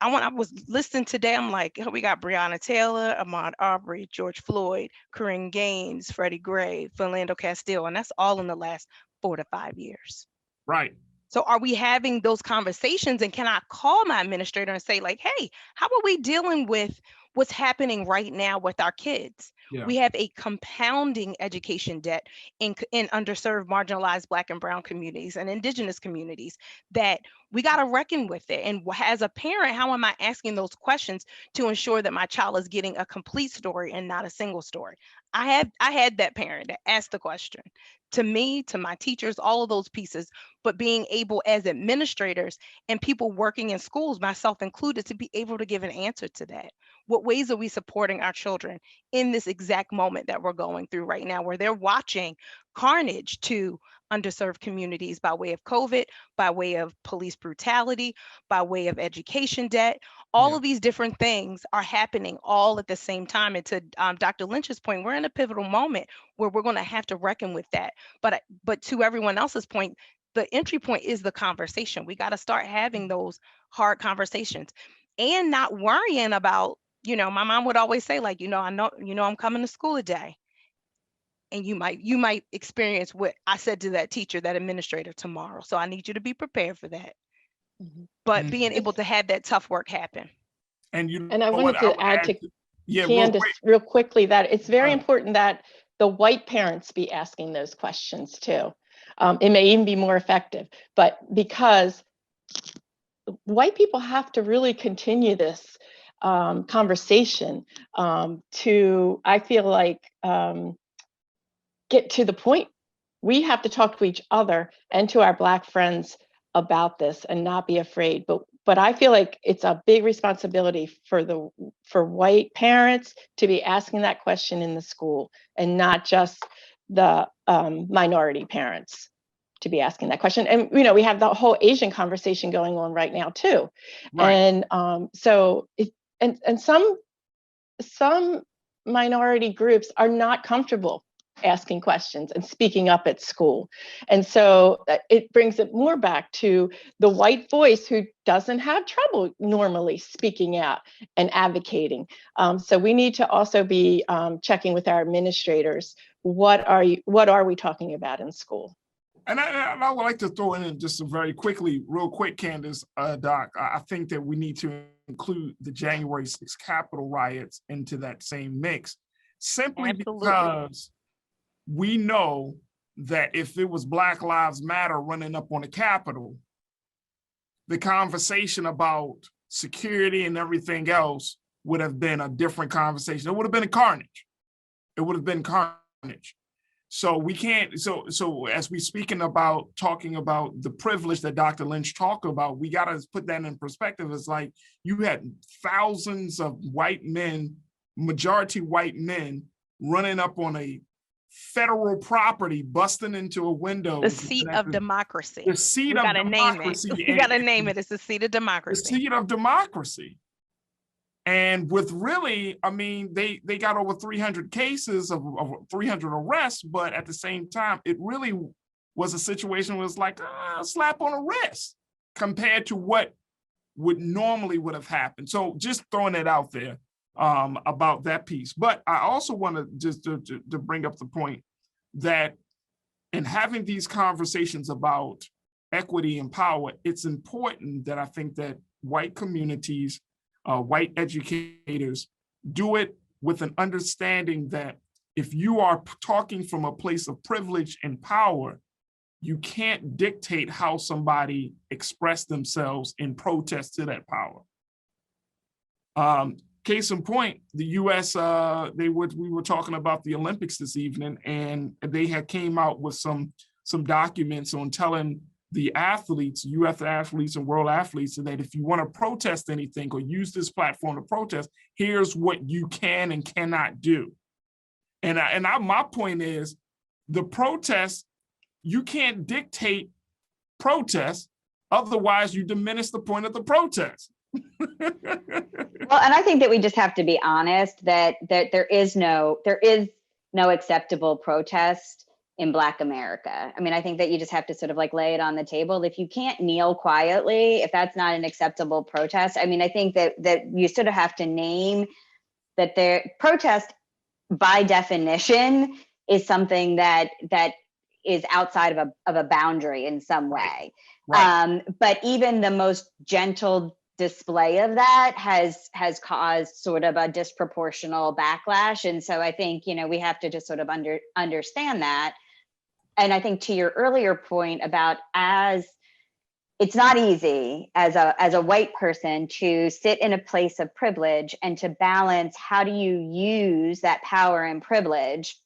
I was listening today, I'm like, we got Breonna Taylor, Ahmaud Arbery, George Floyd, Corinne Gaines, Freddie Gray, Philando Castile, and that's all in the last 4 to 5 years. Right. So are we having those conversations, and can I call my administrator and say like, hey, how are we dealing with what's happening right now with our kids? Yeah. We have a compounding education debt in underserved, marginalized Black and Brown communities and Indigenous communities that we got to reckon with it. And as a parent, how am I asking those questions to ensure that my child is getting a complete story and not a single story? I had that parent that asked the question to me, to my teachers, all of those pieces, but being able as administrators and people working in schools, myself included, to be able to give an answer to that. What ways are we supporting our children in this exact moment that we're going through right now, where they're watching carnage to underserved communities by way of COVID, by way of police brutality, by way of education debt? All of these different things are happening all at the same time. And to Dr. Lynch's point, we're in a pivotal moment where we're going to have to reckon with that. But to everyone else's point, the entry point is the conversation. We got to start having those hard conversations and not worrying about, my mom would always say, like, I know, I'm coming to school today. And you might experience what I said to that teacher, that administrator tomorrow. So I need you to be prepared for that. But being able to have that tough work happen. And I wanted to add to Candice real quickly that it's very important that the white parents be asking those questions too. It may even be more effective, but because white people have to really continue this conversation to, I feel like, get to the point. We have to talk to each other and to our Black friends about this and not be afraid. But I feel like it's a big responsibility for white parents to be asking that question in the school, and not just the minority parents to be asking that question. And we have the whole Asian conversation going on right now too. Right. And some minority groups are not comfortable asking questions and speaking up at school. And so it brings it more back to the white voice who doesn't have trouble normally speaking out and advocating. So we need to also be checking with our administrators. What are we talking about in school? And I would like to throw in just real quick, Candice, Doc, I think that we need to include the January 6th Capitol riots into that same mix, simply because we know that if it was Black Lives Matter running up on the Capitol, the conversation about security and everything else would have been a different conversation. It would have been carnage. So we can't, so as we talking about the privilege that Dr. Lynch talked about, we got to put that in perspective. It's like you had thousands of white men majority white men running up on a federal property, busting into a window. The seat of democracy. The seat We of gotta name it. democracy. We gotta name it. It's the seat of The democracy. seat of democracy. And with really, I mean, they got over 300 cases of 300 arrests, but at the same time, it really was a situation where it's like a slap on the wrist compared to what would have happened. So just throwing it out there about that piece. But I also want to just to bring up the point that in having these conversations about equity and power, it's important that I think that white communities, white educators do it with an understanding that if you are talking from a place of privilege and power, you can't dictate how somebody express themselves in protest to that power. Case in point, the U.S. We were talking about the Olympics this evening, and they had came out with some documents on telling the athletes, U.S. athletes and world athletes, that if you want to protest anything or use this platform to protest, here's what you can and cannot do. And my point is, the protest, you can't dictate protest, otherwise you diminish the point of the protest. Well, and I think that we just have to be honest that there is no acceptable protest in Black America. I mean, I think that you just have to sort of like lay it on the table. If you can't kneel quietly, if that's not an acceptable protest, I mean, I think that you sort of have to name that protest by definition is something that is outside of a boundary in some way. Right. But even the most gentle display of that has caused sort of a disproportional backlash. And so I think, we have to just sort of understand that. And I think to your earlier point about it's not easy as a white person to sit in a place of privilege and to balance how do you use that power and privilege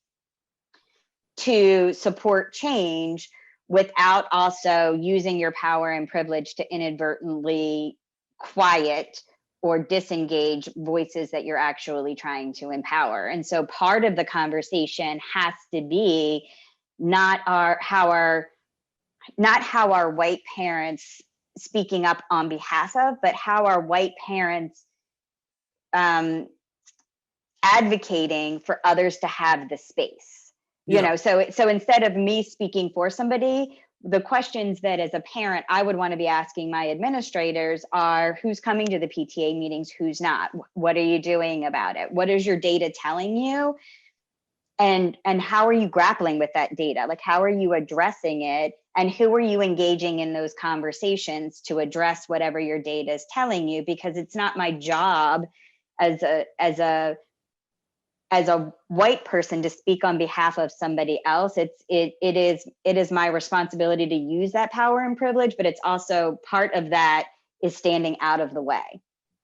to support change without also using your power and privilege to inadvertently quiet or disengage voices that you're actually trying to empower. And so part of the conversation has to be not how our white parents speaking up on behalf of, but how our white parents advocating for others to have the space. So instead of me speaking for somebody, the questions that as a parent I would want to be asking my administrators are, who's coming to the PTA meetings, who's not? What are you doing about it? What is your data telling you? And how are you grappling with that data? Like, how are you addressing it? And who are you engaging in those conversations to address whatever your data is telling you? Because it's not my job as a white person to speak on behalf of somebody else. It is my responsibility to use that power and privilege, but it's also part of that is standing out of the way.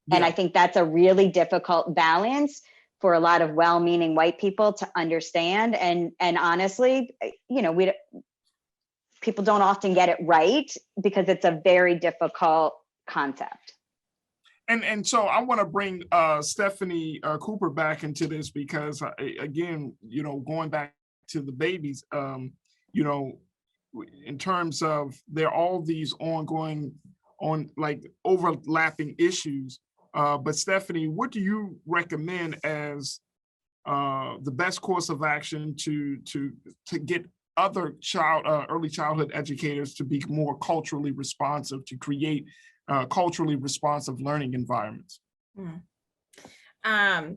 Yeah. And I think that's a really difficult balance for a lot of well-meaning white people to understand. And honestly, people don't often get it right because it's a very difficult concept. And so I want to bring Stephanie Cooper back into this because, again, going back to the babies, in terms of there are all these ongoing overlapping issues. But Stephanie, what do you recommend as the best course of action to get other early childhood educators to be more culturally responsive, to create culturally responsive learning environments? I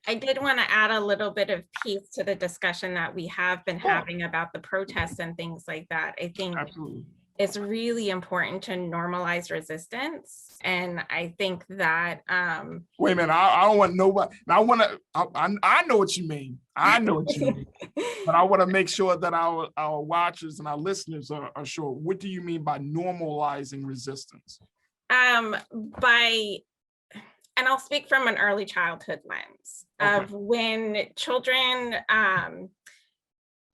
did want to add a little bit of piece to the discussion that we have been having about the protests and things like that. I think absolutely. It's really important to normalize resistance. And I think that wait a minute, I don't want nobody. I know what you mean. I know what you mean. But I want to make sure that our watchers and our listeners are sure. What do you mean by normalizing resistance? And I'll speak from an early childhood lens of when children,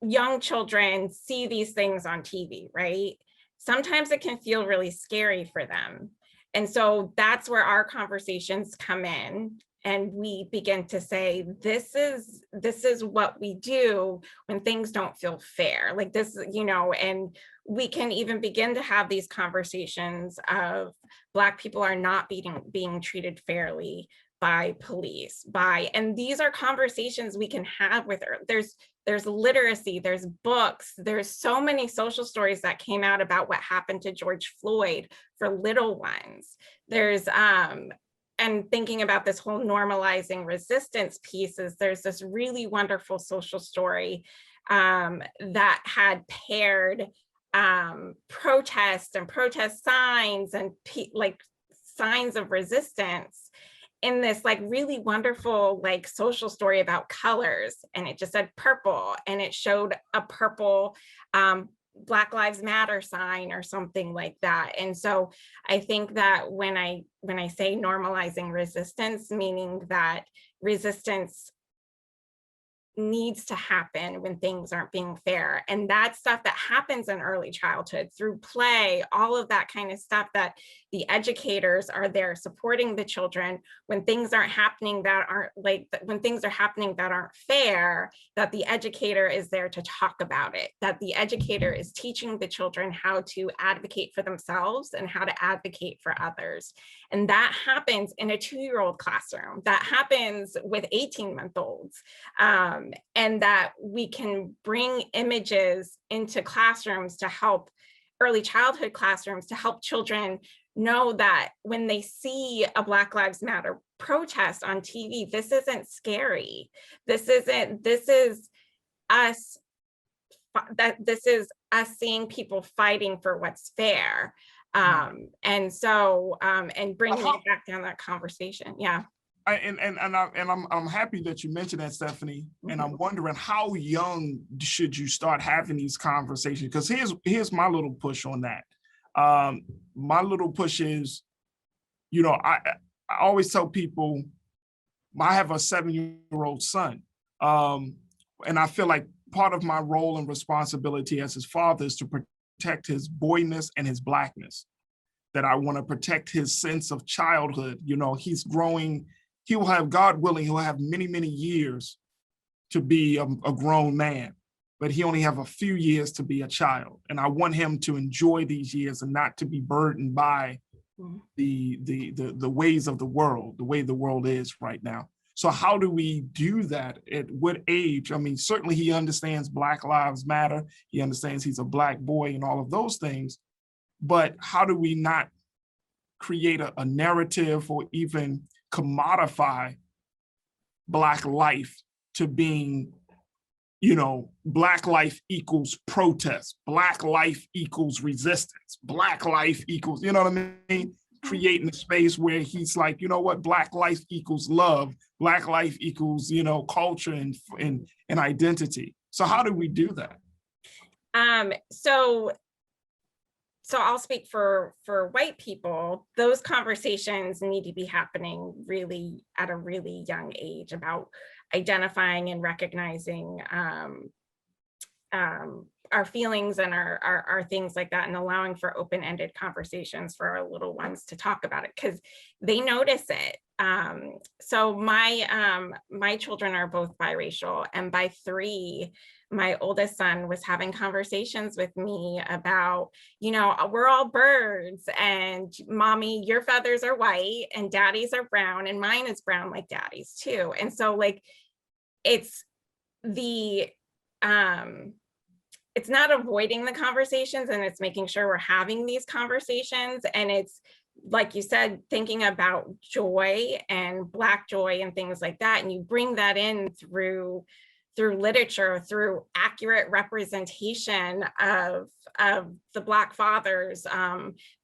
young children see these things on TV, right? Sometimes it can feel really scary for them. And so that's where our conversations come in. and we begin to say, this is what we do when things don't feel fair, like this, you know, and we can even begin to have these conversations of Black people are not being treated fairly by police, and these are conversations we can have with her. There's literacy, there's books, there's so many social stories that came out about what happened to George Floyd for little ones. There's and thinking about this whole normalizing resistance pieces, there's this really wonderful social story that had paired protest and protest signs and like signs of resistance in this like really wonderful like social story about colors, and it just said purple, and it showed a purple Black Lives Matter sign or something like that. And so I think that when I say normalizing resistance, meaning that resistance needs to happen when things aren't being fair, and that stuff that happens in early childhood through play, all of that kind of stuff, that the educators are there supporting the children when things aren't happening that aren't like, when things are happening that aren't fair, that the educator is there to talk about it, that the educator is teaching the children how to advocate for themselves and how to advocate for others. And that happens in a 2-year-old classroom, that happens with 18-month-olds. And that we can bring images into classrooms to help early childhood classrooms, to help children know that when they see a Black Lives Matter protest on TV, this isn't scary. This is us, this is us seeing people fighting for what's fair. And so, and bringing it back down that conversation. Yeah. I'm happy that you mentioned that, Stephanie. And I'm wondering, how young should you start having these conversations? Because here's my little push on that. My little push is, you know, I always tell people, I have a 7-year-old son, and I feel like part of my role and responsibility as his father is to protect his boyness and his Blackness. That I want to protect his sense of childhood. You know, he's growing. He will have, God willing, he'll have many, many years to be a grown man, but he only have a few years to be a child. And I want him to enjoy these years and not to be burdened by the ways of the world, the way the world is right now. So how do we do that? At what age? I mean, certainly he understands Black Lives Matter. He understands he's a Black boy and all of those things, but how do we not create a narrative or even commodify Black life to being, you know, Black life equals protest, Black life equals resistance, Black life equals, you know what I mean? Creating a space where he's like, you know what, Black life equals love, Black life equals, you know, culture and identity. So how do we do that? So I'll speak for white people. Those conversations need to be happening really at a really young age about identifying and recognizing our feelings and our things like that, and allowing for open-ended conversations for our little ones to talk about it, because they notice it. So my children are both biracial, and by 3, my oldest son was having conversations with me about, you know, we're all birds, and mommy, your feathers are white and daddy's are brown, and mine is brown like daddy's too. And so like, it's not avoiding the conversations, and it's making sure we're having these conversations. And it's, like you said, thinking about joy and Black joy and things like that. And you bring that in through literature, through accurate representation of the Black fathers,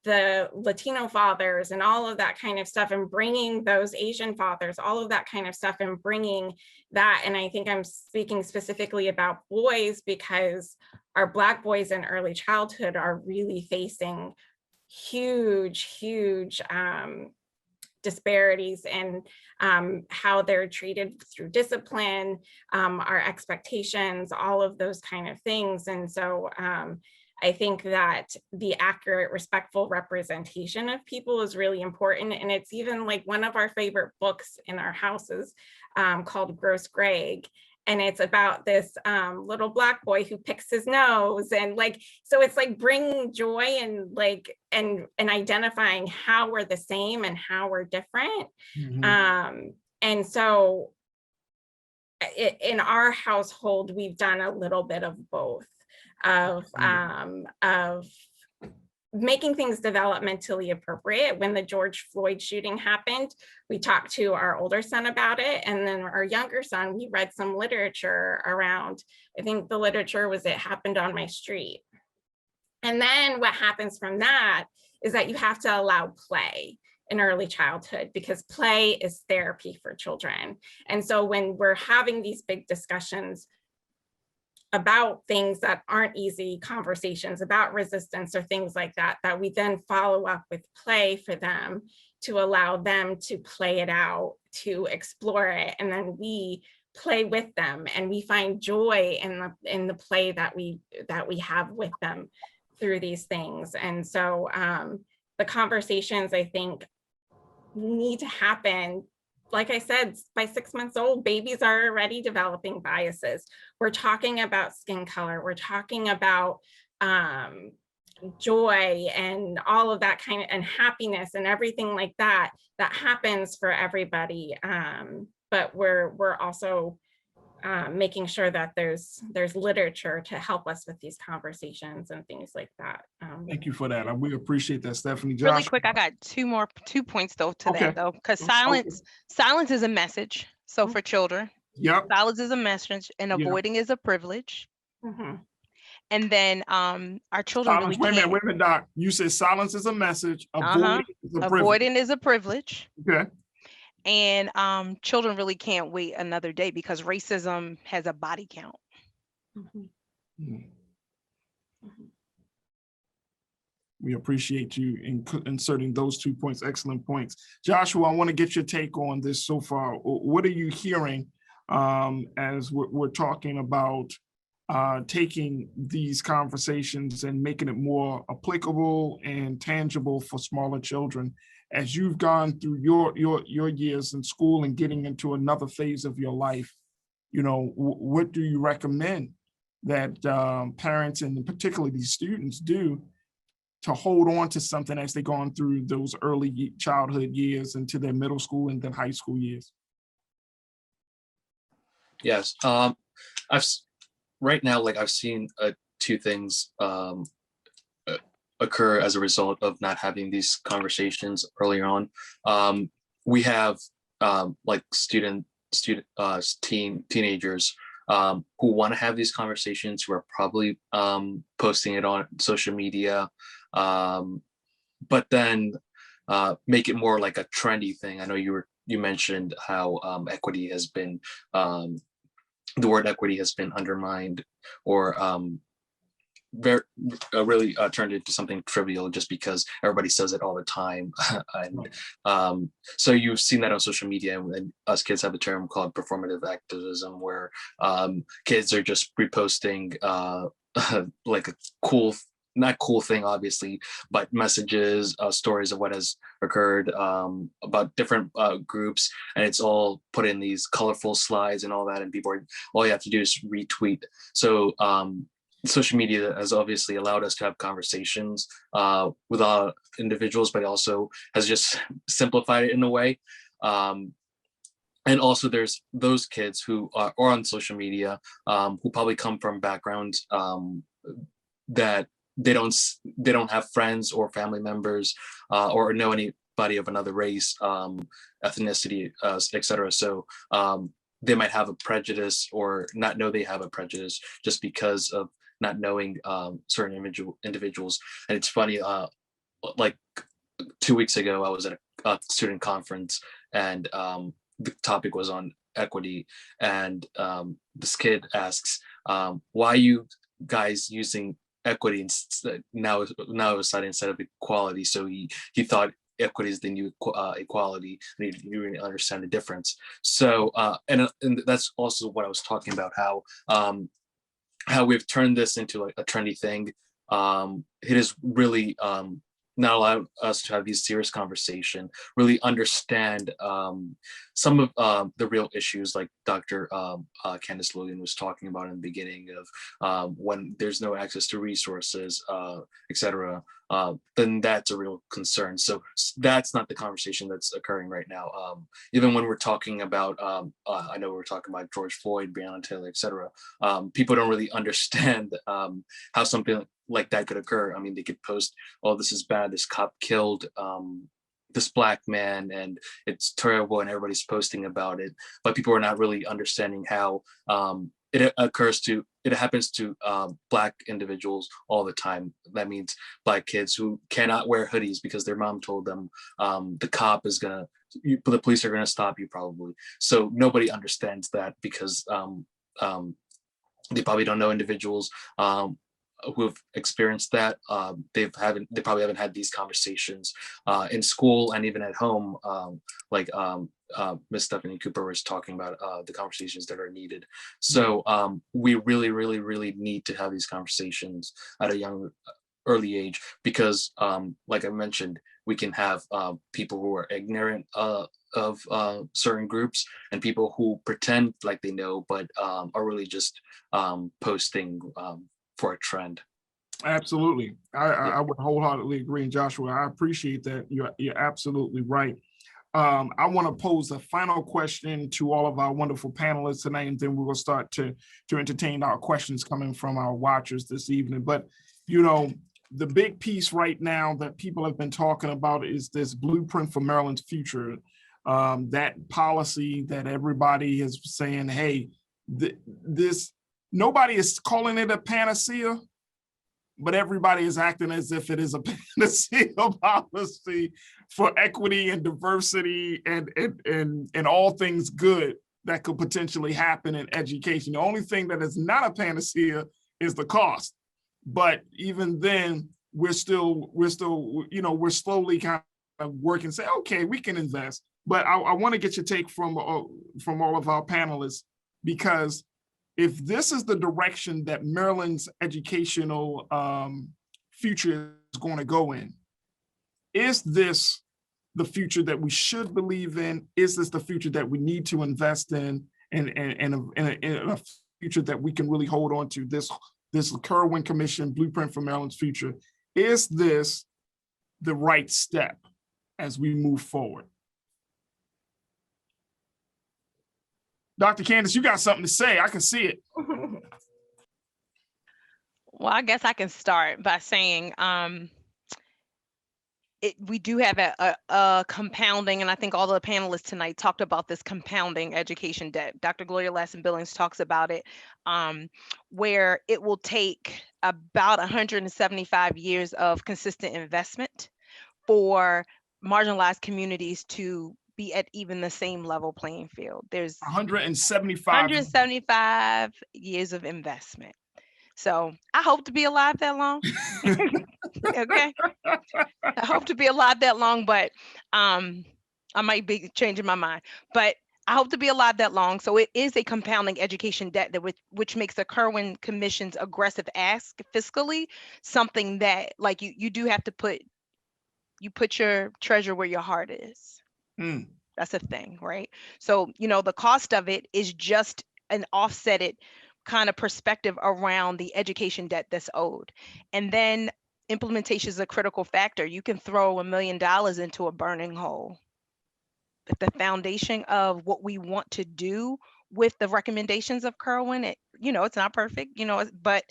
the Latino fathers, and all of that kind of stuff, and bringing those Asian fathers, all of that kind of stuff, and bringing that. And I think I'm speaking specifically about boys, because our Black boys in early childhood are really facing huge disparities in how they're treated through discipline, our expectations, all of those kind of things. And so I think that the accurate, respectful representation of people is really important. And it's even like one of our favorite books in our houses called Gross Greg. And it's about this little Black boy who picks his nose, and like, so it's like bringing joy and like, and identifying how we're the same and how we're different. And so in our household, we've done a little bit of both, of making things developmentally appropriate. When the George Floyd shooting happened, we talked to our older son about it. And then our younger son, we read some literature around, I think the literature was It Happened on My Street. And then what happens from that is that you have to allow play in early childhood, because play is therapy for children. And so when we're having these big discussions about things that aren't easy conversations, about resistance or things like that, that we then follow up with play for them to allow them to play it out, to explore it. And then we play with them and we find joy in the play that we have with them through these things. And so the conversations, I think, need to happen. Like I said, by 6 months old, babies are already developing biases. We're talking about skin color. We're talking about joy and all of that kind of, and happiness and everything like that, that happens for everybody. But we're also making sure that there's literature to help us with these conversations and things like that. Thank you for that. We appreciate that, Stephanie. Really Josh? quick, I got two points though to Okay. that though, because silence is a message. So for children, Yep. silence is a message, and avoiding is a privilege. And then our children Silence. really Wait a can't. minute, Doc. You said silence is a message. Avoiding is a privilege. Avoiding is a privilege. Okay. And children really can't wait another day because racism has a body count. We appreciate you inserting those 2 points. Excellent points. Joshua, I want to get your take on this so far. What are you hearing as we're talking about taking these conversations and making it more applicable and tangible for smaller children? As you've gone through your years in school and getting into another phase of your life, you know, what do you recommend that parents and particularly these students do to hold on to something as they're going through those early childhood years into their middle school and then high school years? Yes, right now, like I've seen two things occur as a result of not having these conversations earlier on. We have like teenagers who want to have these conversations, who are probably posting it on social media, but then make it more like a trendy thing. I know you mentioned how equity has been, the word equity has been undermined, or really turned into something trivial just because everybody says it all the time. And so you've seen that on social media, and us kids have a term called performative activism, where kids are just reposting like a not cool thing, obviously, but messages, stories of what has occurred about different groups, and it's all put in these colorful slides and all that, and all you have to do is retweet. So social media has obviously allowed us to have conversations with individuals, but also has just simplified it in a way. And also there's those kids who are on social media who probably come from backgrounds that they don't have friends or family members or know anybody of another race, ethnicity, etc. So they might have a prejudice or not know they have a prejudice just because of not knowing certain individuals. And it's funny, like 2 weeks ago, I was at a student conference, and the topic was on equity. And this kid asks, why are you guys using equity instead now instead of equality? So he thought equity is the new equality, and he didn't understand the difference. So and that's also what I was talking about, how we've turned this into a trendy thing, it is really not allowed us to have these serious conversations, really understand some of the real issues like Dr. Candice Logan was talking about in the beginning of when there's no access to resources, et cetera, then that's a real concern. So that's not the conversation that's occurring right now. Even when we're talking about, I know we're talking about George Floyd, Breonna Taylor, et cetera, people don't really understand how something like that could occur. I mean, they could post, oh, this is bad, this cop killed this Black man and it's terrible and everybody's posting about it, but people are not really understanding how it happens to Black individuals all the time. That means Black kids who cannot wear hoodies because their mom told them the cop is the police are gonna stop you probably. So nobody understands that because they probably don't know individuals who have experienced that. They probably haven't had these conversations in school and even at home, like Miss Stephanie Cooper was talking about the conversations that are needed. So we really, really, really need to have these conversations at a young, early age, because like I mentioned, we can have people who are ignorant of certain groups and people who pretend like they know, but are really just posting for a trend. Absolutely. I would wholeheartedly agree. And Joshua, I appreciate that. You're absolutely right. I want to pose a final question to all of our wonderful panelists tonight, and then we will start to entertain our questions coming from our watchers this evening. But, you know, the big piece right now that people have been talking about is this blueprint for Maryland's future. That policy that everybody is saying, hey, this, nobody is calling it a panacea, but everybody is acting as if it is a panacea policy for equity and diversity and all things good that could potentially happen in education. The only thing that is not a panacea is the cost. But even then, we're slowly kind of working, say, okay, we can invest. But I want to get your take from all of our panelists, because if this is the direction that Maryland's educational future is going to go in, is this the future that we should believe in? Is this the future that we need to invest in a future that we can really hold on to? This Kerwin Commission Blueprint for Maryland's Future, is this the right step as we move forward? Dr. Candice, you got something to say. I can see it. Well, I guess I can start by saying we do have a compounding, and I think all the panelists tonight talked about this compounding education debt. Dr. Gloria Lassen-Billings talks about it, where it will take about 175 years of consistent investment for marginalized communities to be at even the same level playing field. There's 175 years of investment. So I hope to be alive that long. Okay. I hope to be alive that long, but I might be changing my mind, but I hope to be alive that long. So it is a compounding education debt that which makes the Kerwin Commission's aggressive ask fiscally something that, like, you do have to put your treasure where your heart is. That's a thing, right? So, the cost of it is just an offsetted kind of perspective around the education debt that's owed. And then implementation is a critical factor. You can throw $1 million into a burning hole. But the foundation of what we want to do with the recommendations of Kerwin, it's not perfect, but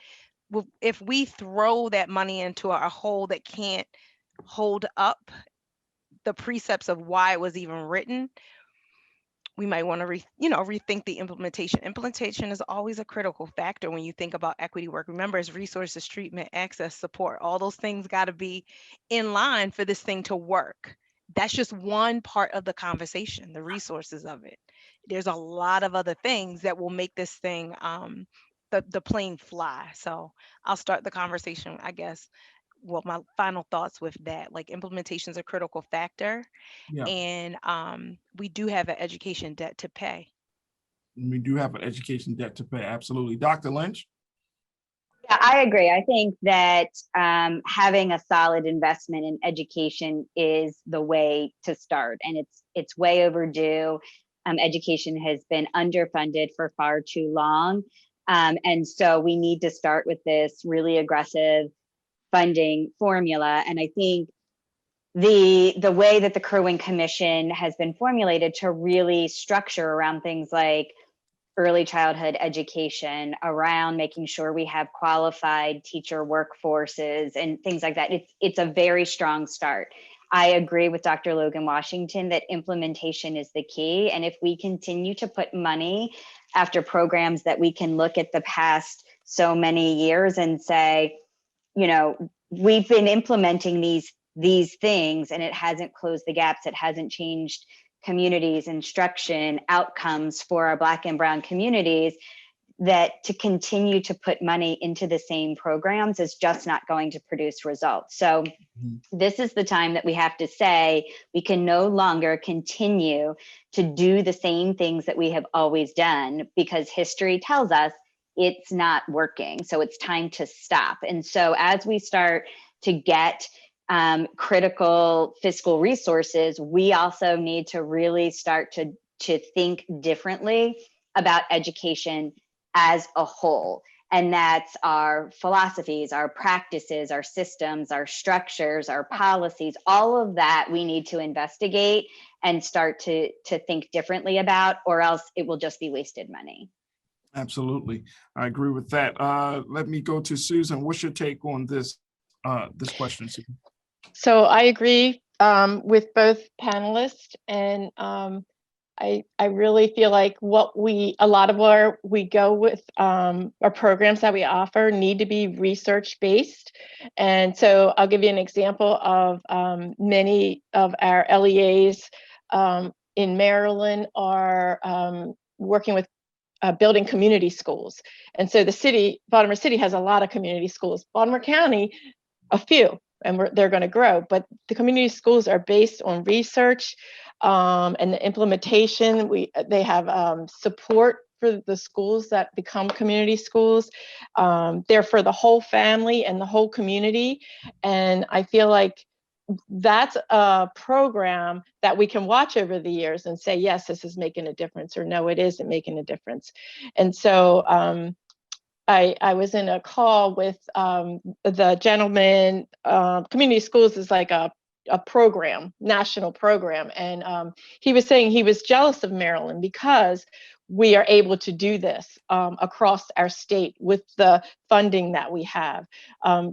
if we throw that money into a hole that can't hold up the precepts of why it was even written, we might want to rethink the implementation. Implementation is always a critical factor when you think about equity work. Remember, it's resources, treatment, access, support. All those things got to be in line for this thing to work. That's just one part of the conversation, the resources of it. There's a lot of other things that will make this thing, the plane fly. So I'll start the conversation, I guess. Well, my final thoughts with that, like, implementation is a critical factor. Yeah. And we do have an education debt to pay. We do have an education debt to pay, absolutely. Dr. Lynch? Yeah, I agree. I think that having a solid investment in education is the way to start, and it's way overdue. Education has been underfunded for far too long, and so we need to start with this really aggressive funding formula. And I think the way that the Kerwin Commission has been formulated to really structure around things like early childhood education, around making sure we have qualified teacher workforces and things like that. It's a very strong start. I agree with Dr. Logan Washington that implementation is the key. And if we continue to put money after programs that we can look at the past so many years and say, you know, we've been implementing these things and it hasn't closed the gaps, it hasn't changed communities, instruction, outcomes for our Black and Brown communities, that to continue to put money into the same programs is just not going to produce results. So this is the time that we have to say we can no longer continue to do the same things that we have always done, because history tells us it's not working. So it's time to stop. And so as we start to get critical fiscal resources, we also need to really start to think differently about education as a whole. And that's our philosophies, our practices, our systems, our structures, our policies, all of that we need to investigate and start to think differently about, or else it will just be wasted money. Absolutely. I agree with that. Let me go to Susan. What's your take on this question, Susan? So I agree with both panelists, and I really feel like we go with our programs that we offer need to be research based. And so I'll give you an example of many of our LEAs in Maryland are working with building community schools. And so Baltimore City has a lot of community schools. Baltimore County, a few. And they're going to grow, but the community schools are based on research and the implementation. They have support for the schools that become community schools. They're for the whole family and the whole community. And I feel like that's a program that we can watch over the years and say, yes, this is making a difference, or no, it isn't making a difference. And so I was in a call with the gentleman. Community schools is like a program, national program. And he was saying he was jealous of Maryland because we are able to do this across our state with the funding that we have.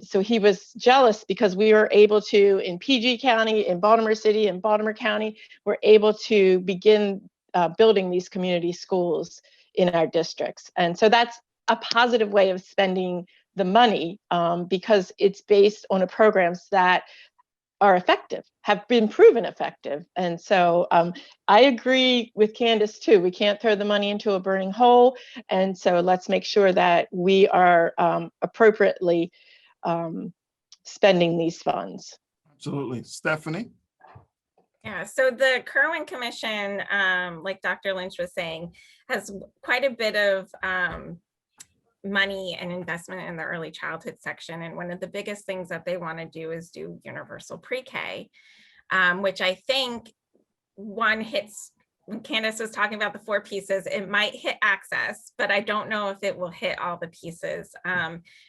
So he was jealous because we were able to, in PG County, in Baltimore City, in Baltimore County, we're able to begin building these community schools in our districts. And so that's a positive way of spending the money because it's based on programs that are effective, have been proven effective. And so I agree with Candice too. We can't throw the money into a burning hole. And so let's make sure that we are appropriately spending these funds. Absolutely. Stephanie? Yeah, so the Kerwin Commission, like Dr. Lynch was saying, has quite a bit of money and investment in the early childhood section. And one of the biggest things that they want to do is do universal pre-K, which I think one hits, when Candice was talking about the 4 pieces, it might hit access, but I don't know if it will hit all the pieces.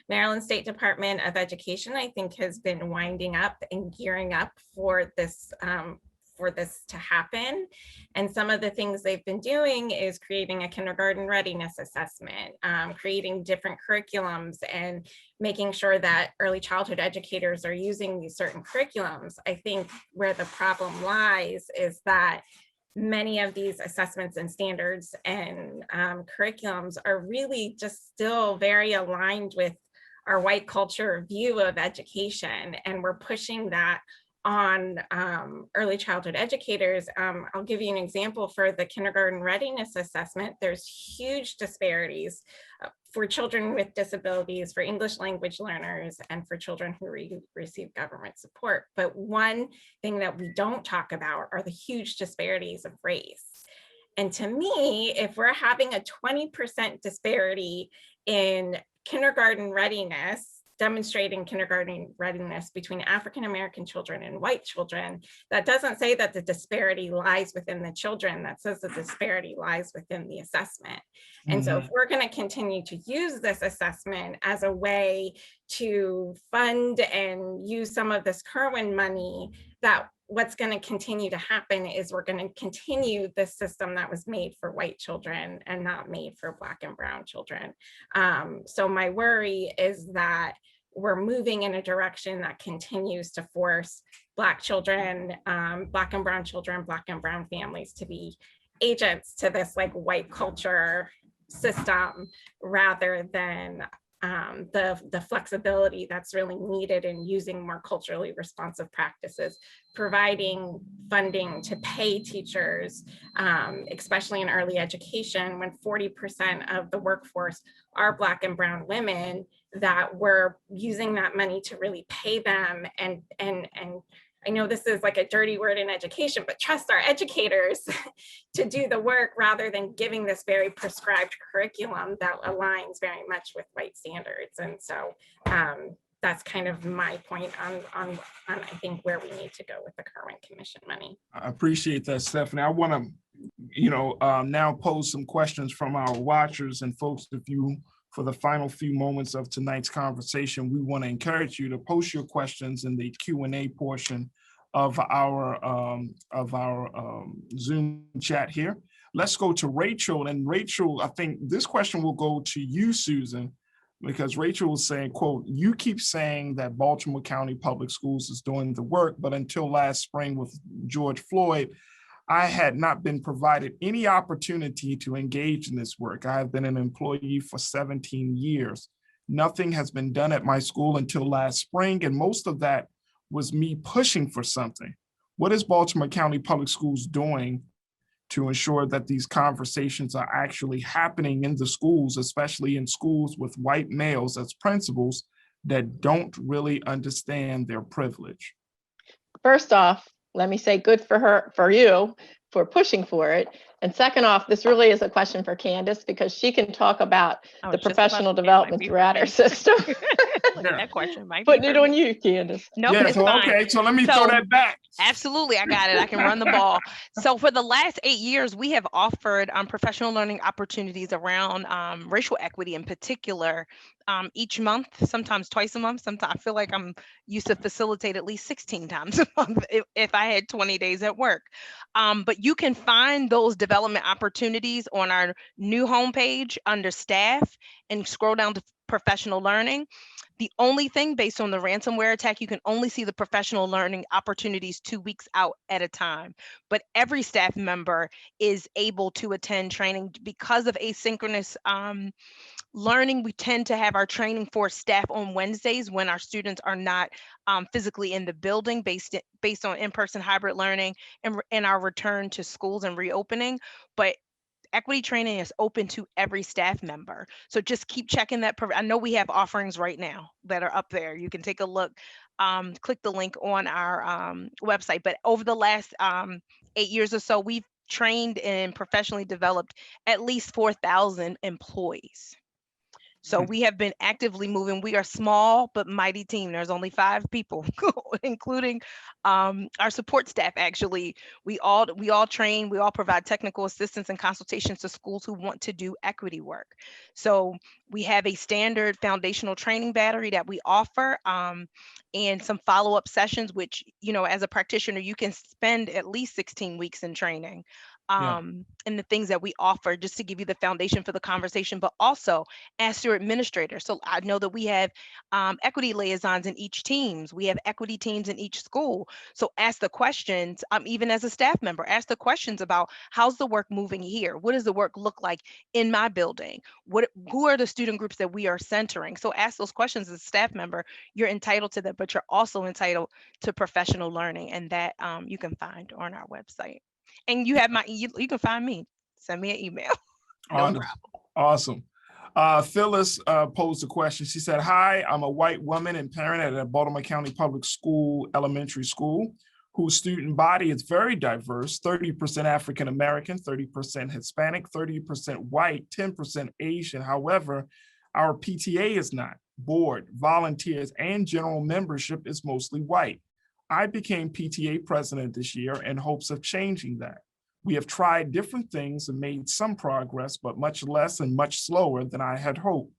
Maryland State Department of Education, I think, has been winding up and gearing up for this to happen. And some of the things they've been doing is creating a kindergarten readiness assessment, creating different curriculums, and making sure that early childhood educators are using these certain curriculums. I think where the problem lies is that many of these assessments and standards and curriculums are really just still very aligned with our white culture view of education, and we're pushing that on early childhood educators. I'll give you an example for the kindergarten readiness assessment. There's huge disparities for children with disabilities, for English language learners, and for children who receive government support. But one thing that we don't talk about are the huge disparities of race. And to me, if we're having a 20% disparity in kindergarten readiness, demonstrating kindergarten readiness between African-American children and white children, that doesn't say that the disparity lies within the children, that says the disparity lies within the assessment. And so if we're going to continue to use this assessment as a way to fund and use some of this Kerwin money, that what's going to continue to happen is we're going to continue this system that was made for white children and not made for Black and brown children. So my worry is that we're moving in a direction that continues to force Black children, Black and brown children, Black and brown families to be agents to this like white culture system, rather than the flexibility that's really needed in using more culturally responsive practices, providing funding to pay teachers, especially in early education, when 40% of the workforce are Black and brown women, that we're using that money to really pay them. And I know this is like a dirty word in education, but trust our educators to do the work, rather than giving this very prescribed curriculum that aligns very much with white standards. And so that's kind of my point on I think where we need to go with the Kerwin Commission money. I appreciate that, Stephanie. I want to, now pose some questions from our watchers and folks. If you, for the final few moments of tonight's conversation, we want to encourage you to post your questions in the Q&A portion of our Zoom chat here. Let's go to Rachel. And Rachel, I think this question will go to you, Susan, because Rachel was saying, quote, "You keep saying that Baltimore County Public Schools is doing the work, but until last spring with George Floyd, I had not been provided any opportunity to engage in this work. I have been an employee for 17 years. Nothing has been done at my school until last spring, and most of that was me pushing for something. What is Baltimore County Public Schools doing to ensure that these conversations are actually happening in the schools, especially in schools with white males as principals that don't really understand their privilege?" First off, let me say good for you for pushing for it. And second off, this really is a question for Candice, because she can talk about the professional development throughout our system. That question might Putting be it on you, Candice. No, Yeah, it's so, fine. okay, so let me throw that back. Absolutely, I got it. I can run the ball. So for the last 8 years, we have offered professional learning opportunities around racial equity in particular, each month, sometimes twice a month. Sometimes I feel like I'm used to facilitate at least 16 times a month if I had 20 days at work. But you can find those development opportunities on our new homepage under staff and scroll down to professional learning. The only thing, based on the ransomware attack, you can only see the professional learning opportunities 2 weeks out at a time. But every staff member is able to attend training because of asynchronous learning. We tend to have our training for staff on Wednesdays when our students are not physically in the building, based on in-person hybrid learning and our return to schools and reopening. But equity training is open to every staff member. So just keep checking that. I know we have offerings right now that are up there. You can take a look, click the link on our website. But over the last 8 years or so, we've trained and professionally developed at least 4,000 employees. So we have been actively moving. We are small but mighty team. There's only 5 people, including our support staff. Actually, we all train. We all provide technical assistance and consultations to schools who want to do equity work. So we have a standard foundational training battery that we offer, and some follow-up sessions, which, as a practitioner, you can spend at least 16 weeks in training. And the things that we offer, just to give you the foundation for the conversation, but also ask your administrator. So I know that we have equity liaisons in each teams. We have equity teams in each school. So ask the questions, even as a staff member, ask the questions about how's the work moving here? What does the work look like in my building? Who are the student groups that we are centering? So ask those questions as a staff member. You're entitled to that, but you're also entitled to professional learning, and that you can find on our website. And you have you can find me. Send me an email. No problem. Awesome. Phyllis posed a question. She said, "Hi, I'm a white woman and parent at a Baltimore County Public School elementary school whose student body is very diverse, 30% African American, 30% Hispanic, 30% white, 10% Asian. However, Our PTA is not. Board, volunteers, and general membership is mostly white. I became PTA president this year in hopes of changing that. We have tried different things and made some progress, but much less and much slower than I had hoped.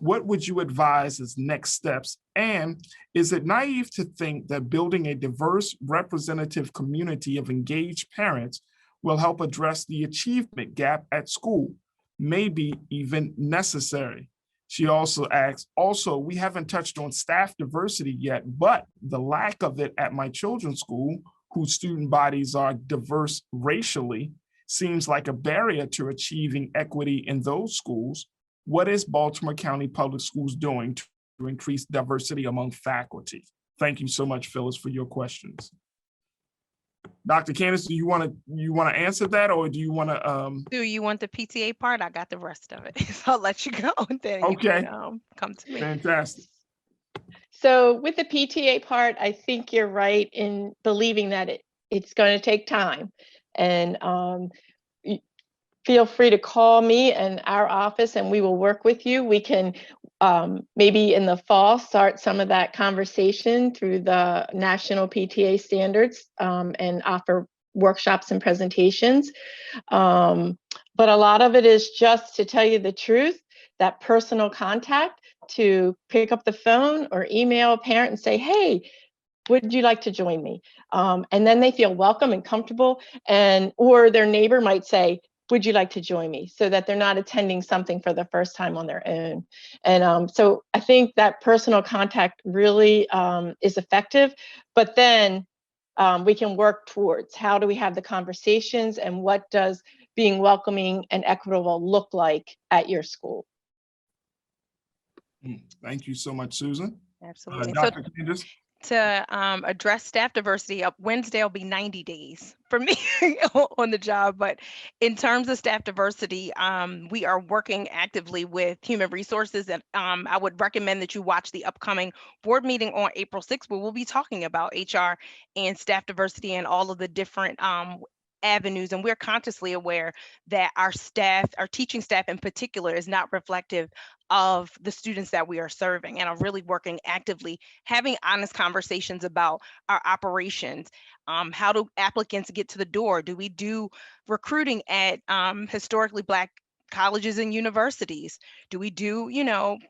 What would you advise as next steps? And is it naive to think that building a diverse, representative community of engaged parents will help address the achievement gap at school, maybe even necessary? She also asks, we haven't touched on staff diversity yet, but the lack of it at my children's school, whose student bodies are diverse racially, seems like a barrier to achieving equity in those schools. What is Baltimore County Public Schools doing to increase diversity among faculty? Thank you so much, Phyllis, for your questions. Dr. Candice, do you want to answer that, or do you want to? Do you want the PTA part? I got the rest of it. So I'll let you go. And then you can, come to me. Fantastic. So with the PTA part, I think you're right in believing that it's going to take time. And feel free to call me and our office and we will work with you. We can maybe in the fall start some of that conversation through the national PTA standards and offer workshops and presentations. But a lot of it is just, to tell you the truth, that personal contact, to pick up the phone or email a parent and say, hey, would you like to join me? And then they feel welcome and comfortable, or their neighbor might say, would you like to join me? So that they're not attending something for the first time on their own. And so I think that personal contact really is effective, but then we can work towards how do we have the conversations and what does being welcoming and equitable look like at your school? Thank you so much, Susan. Absolutely. Dr. Candice? To address staff diversity, Wednesday will be 90 days for me on the job. But in terms of staff diversity, we are working actively with human resources. And I would recommend that you watch the upcoming board meeting on April 6th, where we'll be talking about HR and staff diversity and all of the different avenues. And we're consciously aware that our staff, our teaching staff in particular, is not reflective of the students that we are serving, and are really working actively, having honest conversations about our operations. How do applicants get to the door? Do we do recruiting at historically Black colleges and universities? Do we do,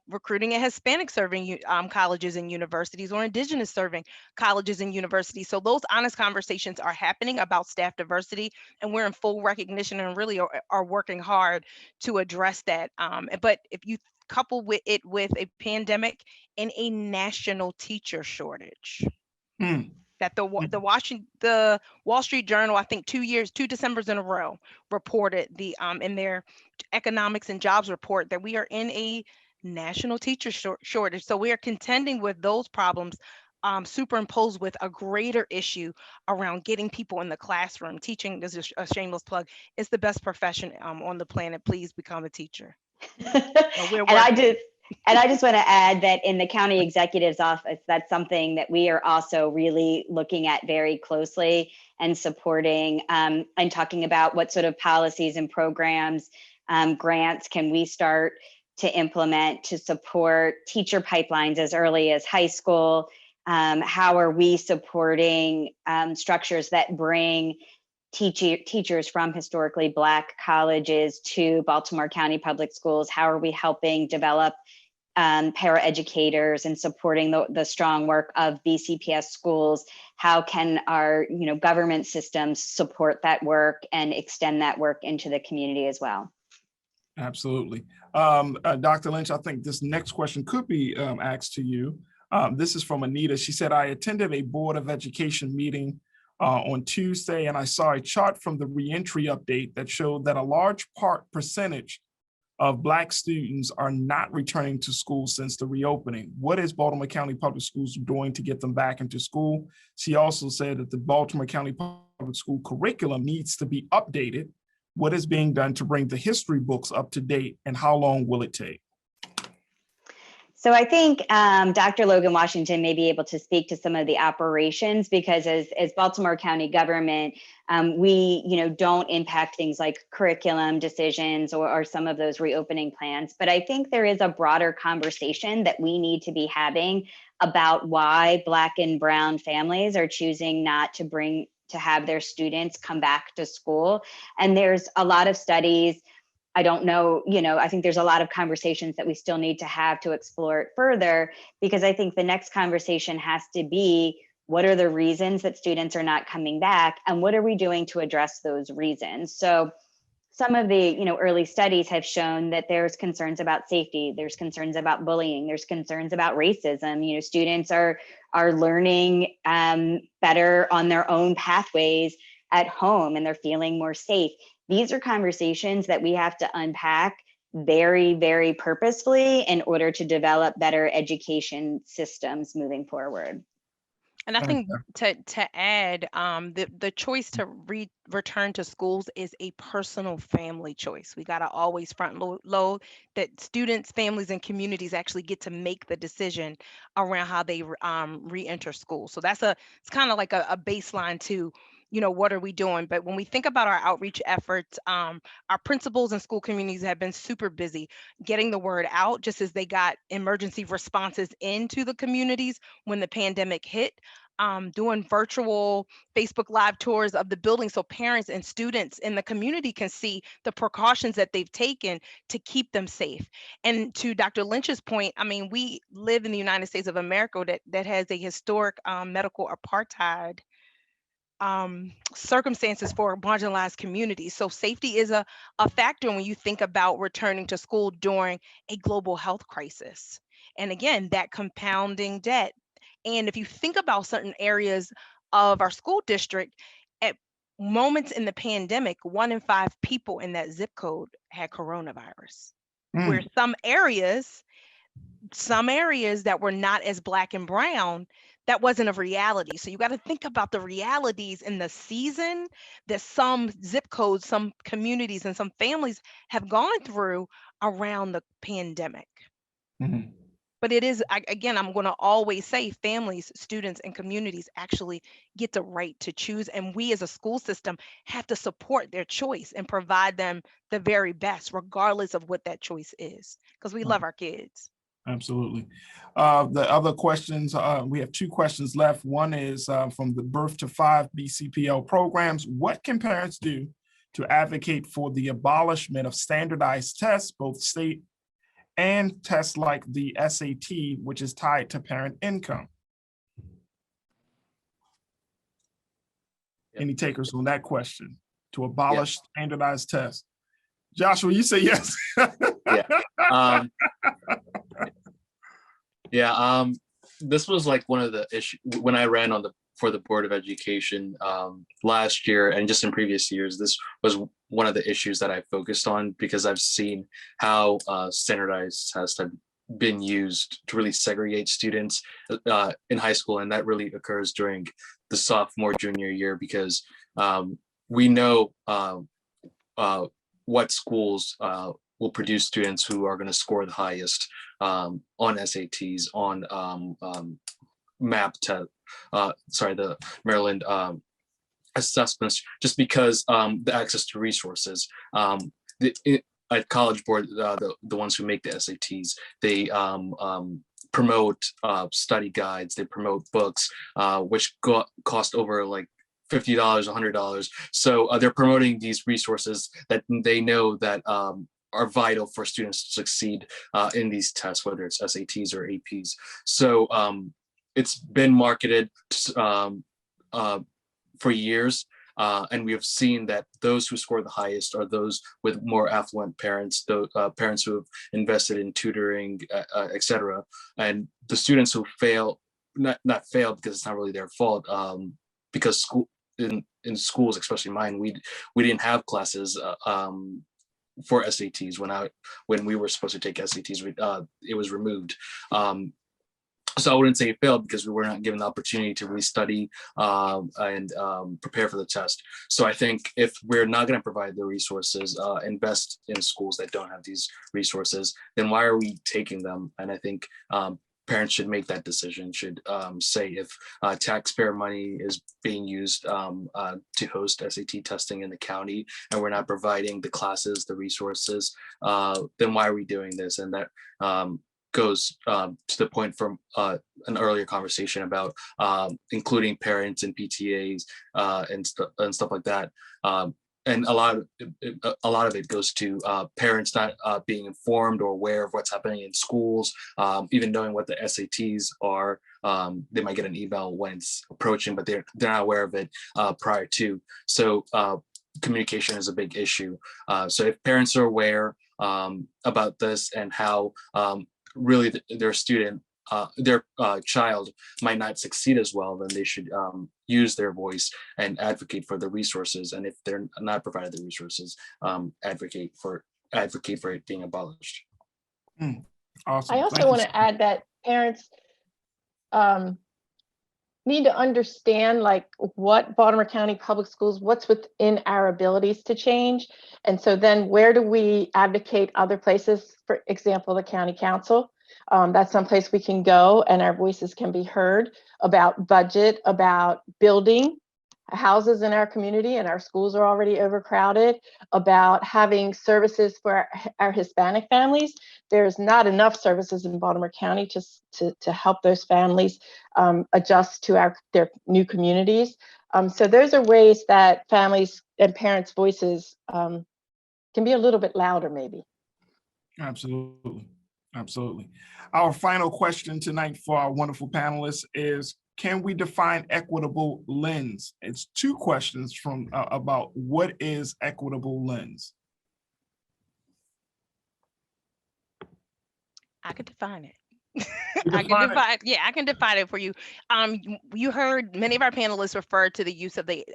recruiting at Hispanic serving colleges and universities, or Indigenous serving colleges and universities? So those honest conversations are happening about staff diversity, and we're in full recognition and really are working hard to address that. But if you couple with it with a pandemic and a national teacher shortage, that the Wall Street Journal, I think 2 Decembers in a row, reported in their economics and jobs report that we are in a national teacher shortage. So we are contending with those problems superimposed with a greater issue around getting people in the classroom. Teaching, this is a shameless plug, it's the best profession on the planet. Please become a teacher. And I just want to add that in the county executive's office, that's something that we are also really looking at very closely and supporting, and talking about what sort of policies and programs, grants can we start to implement to support teacher pipelines as early as high school. How are we supporting structures that bring teachers from historically Black colleges to Baltimore County Public Schools? How are we helping develop paraeducators and supporting the strong work of BCPS schools? How can our government systems support that work and extend that work into the community as well? Absolutely. Dr. Lynch, I think this next question could be asked to you. This is from Anita. She said, I attended a Board of Education meeting on Tuesday, and I saw a chart from the reentry update that showed that a large percentage of Black students are not returning to school since the reopening. What is Baltimore County Public Schools doing to get them back into school? She also said that the Baltimore County Public School curriculum needs to be updated. What is being done to bring the history books up to date, and how long will it take? So I think Dr. Logan Washington may be able to speak to some of the operations, because as Baltimore County government, we don't impact things like curriculum decisions or some of those reopening plans. But I think there is a broader conversation that we need to be having about why Black and Brown families are choosing not to have their students come back to school. And there's a lot of studies. I don't know, I think there's a lot of conversations that we still need to have to explore it further, because I think the next conversation has to be, what are the reasons that students are not coming back, and what are we doing to address those reasons? So some of the early studies have shown that there's concerns about safety, there's concerns about bullying, there's concerns about racism. Students are learning better on their own pathways at home, and they're feeling more safe. These are conversations that we have to unpack very, very purposefully in order to develop better education systems moving forward. And I think to add, the choice to return to schools is a personal family choice. We got to always front load that students, families, and communities actually get to make the decision around how they re-enter school. So it's kind of like a baseline to, what are we doing? But when we think about our outreach efforts, our principals and school communities have been super busy getting the word out, just as they got emergency responses into the communities when the pandemic hit. Doing virtual Facebook Live tours of the building so parents and students in the community can see the precautions that they've taken to keep them safe. And to Dr. Lynch's point, we live in the United States of America that has a historic medical apartheid circumstances for marginalized communities. So safety is a factor when you think about returning to school during a global health crisis. And again, that compounding debt. And if you think about certain areas of our school district, at moments in the pandemic, 1 in 5 people in that zip code had coronavirus. Where some areas that were not as Black and brown, that wasn't a reality. So you got to think about the realities in the season that some zip codes, some communities, and some families have gone through around the pandemic. Mm-hmm. But it is, again, I'm going to always say families, students, and communities actually get the right to choose. And we as a school system have to support their choice and provide them the very best, regardless of what that choice is, because we love our kids. Absolutely. The other questions, we have 2 questions left. One is from the Birth to 5 BCPL programs. What can parents do to advocate for the abolishment of standardized tests, both state and tests like the SAT, which is tied to parent income? Any takers on that question? To abolish standardized tests? Joshua, you say yes. This was like one of the issues when I ran for the Board of Education last year, and just in previous years. This was one of the issues that I focused on, because I've seen how standardized tests have been used to really segregate students in high school, and that really occurs during the sophomore, junior year, because we know what schools will produce students who are going to score the highest on SATs, on MAP test, the Maryland assessments, just because the access to resources. At College Board, the ones who make the SATs, they promote study guides, they promote books, which cost over like $50, $100. So they're promoting these resources that they know that are vital for students to succeed in these tests, whether it's SATs or APs. So it's been marketed for years, and we have seen that those who score the highest are those with more affluent parents, those parents who have invested in tutoring, etc. And the students who fail, not fail because it's not really their fault, because in schools, especially mine, we didn't have classes for SATs when we were supposed to take SATs. It was removed. So I wouldn't say it failed because we were not given the opportunity to restudy and prepare for the test. So I think if we're not going to provide the resources, invest in schools that don't have these resources, then why are we taking them? And I think parents should make that decision, should say if taxpayer money is being used to host SAT testing in the county and we're not providing the classes, the resources, then why are we doing this? And that goes to the point from an earlier conversation about including parents and PTAs and stuff like that. And a lot of it goes to parents not being informed or aware of what's happening in schools, even knowing what the SATs are. They might get an email when it's approaching, but they're not aware of it prior to. So communication is a big issue. So if parents are aware about this and how really their student, their child might not succeed as well, then they should use their voice and advocate for the resources. And if they're not provided the resources, advocate for it being abolished. Awesome. I also want to add that parents need to understand like what Baltimore County Public Schools, what's within our abilities to change. And so then where do we advocate other places? For example, the county council. That's someplace we can go and our voices can be heard about budget, about building houses in our community, and our schools are already overcrowded, about having services for our Hispanic families. There's not enough services in Baltimore County to help those families adjust to their new communities. So those are ways that families and parents' voices can be a little bit louder, maybe. Absolutely. Absolutely. Our final question tonight for our wonderful panelists is, can we define equitable lens? It's two questions from about what is equitable lens? I could define it. I can define it for you. You heard many of our panelists refer to the use of the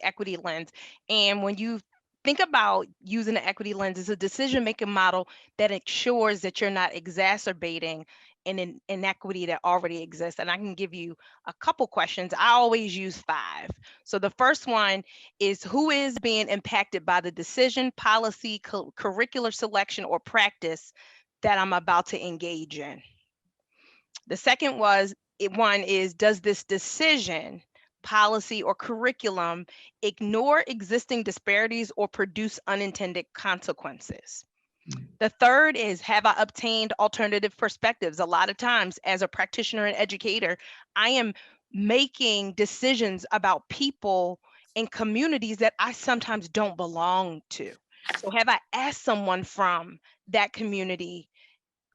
equity lens. And when you think about using the equity lens, it's a decision-making model that ensures that you're not exacerbating an inequity that already exists. And I can give you a couple questions. I always use 5. So the first one is, who is being impacted by the decision, policy, curricular selection, or practice that I'm about to engage in? The second one is, does this decision, policy, or curriculum ignore existing disparities or produce unintended consequences? The third is, have I obtained alternative perspectives? A lot of times as a practitioner and educator, I am making decisions about people and communities that I sometimes don't belong to. So have I asked someone from that community,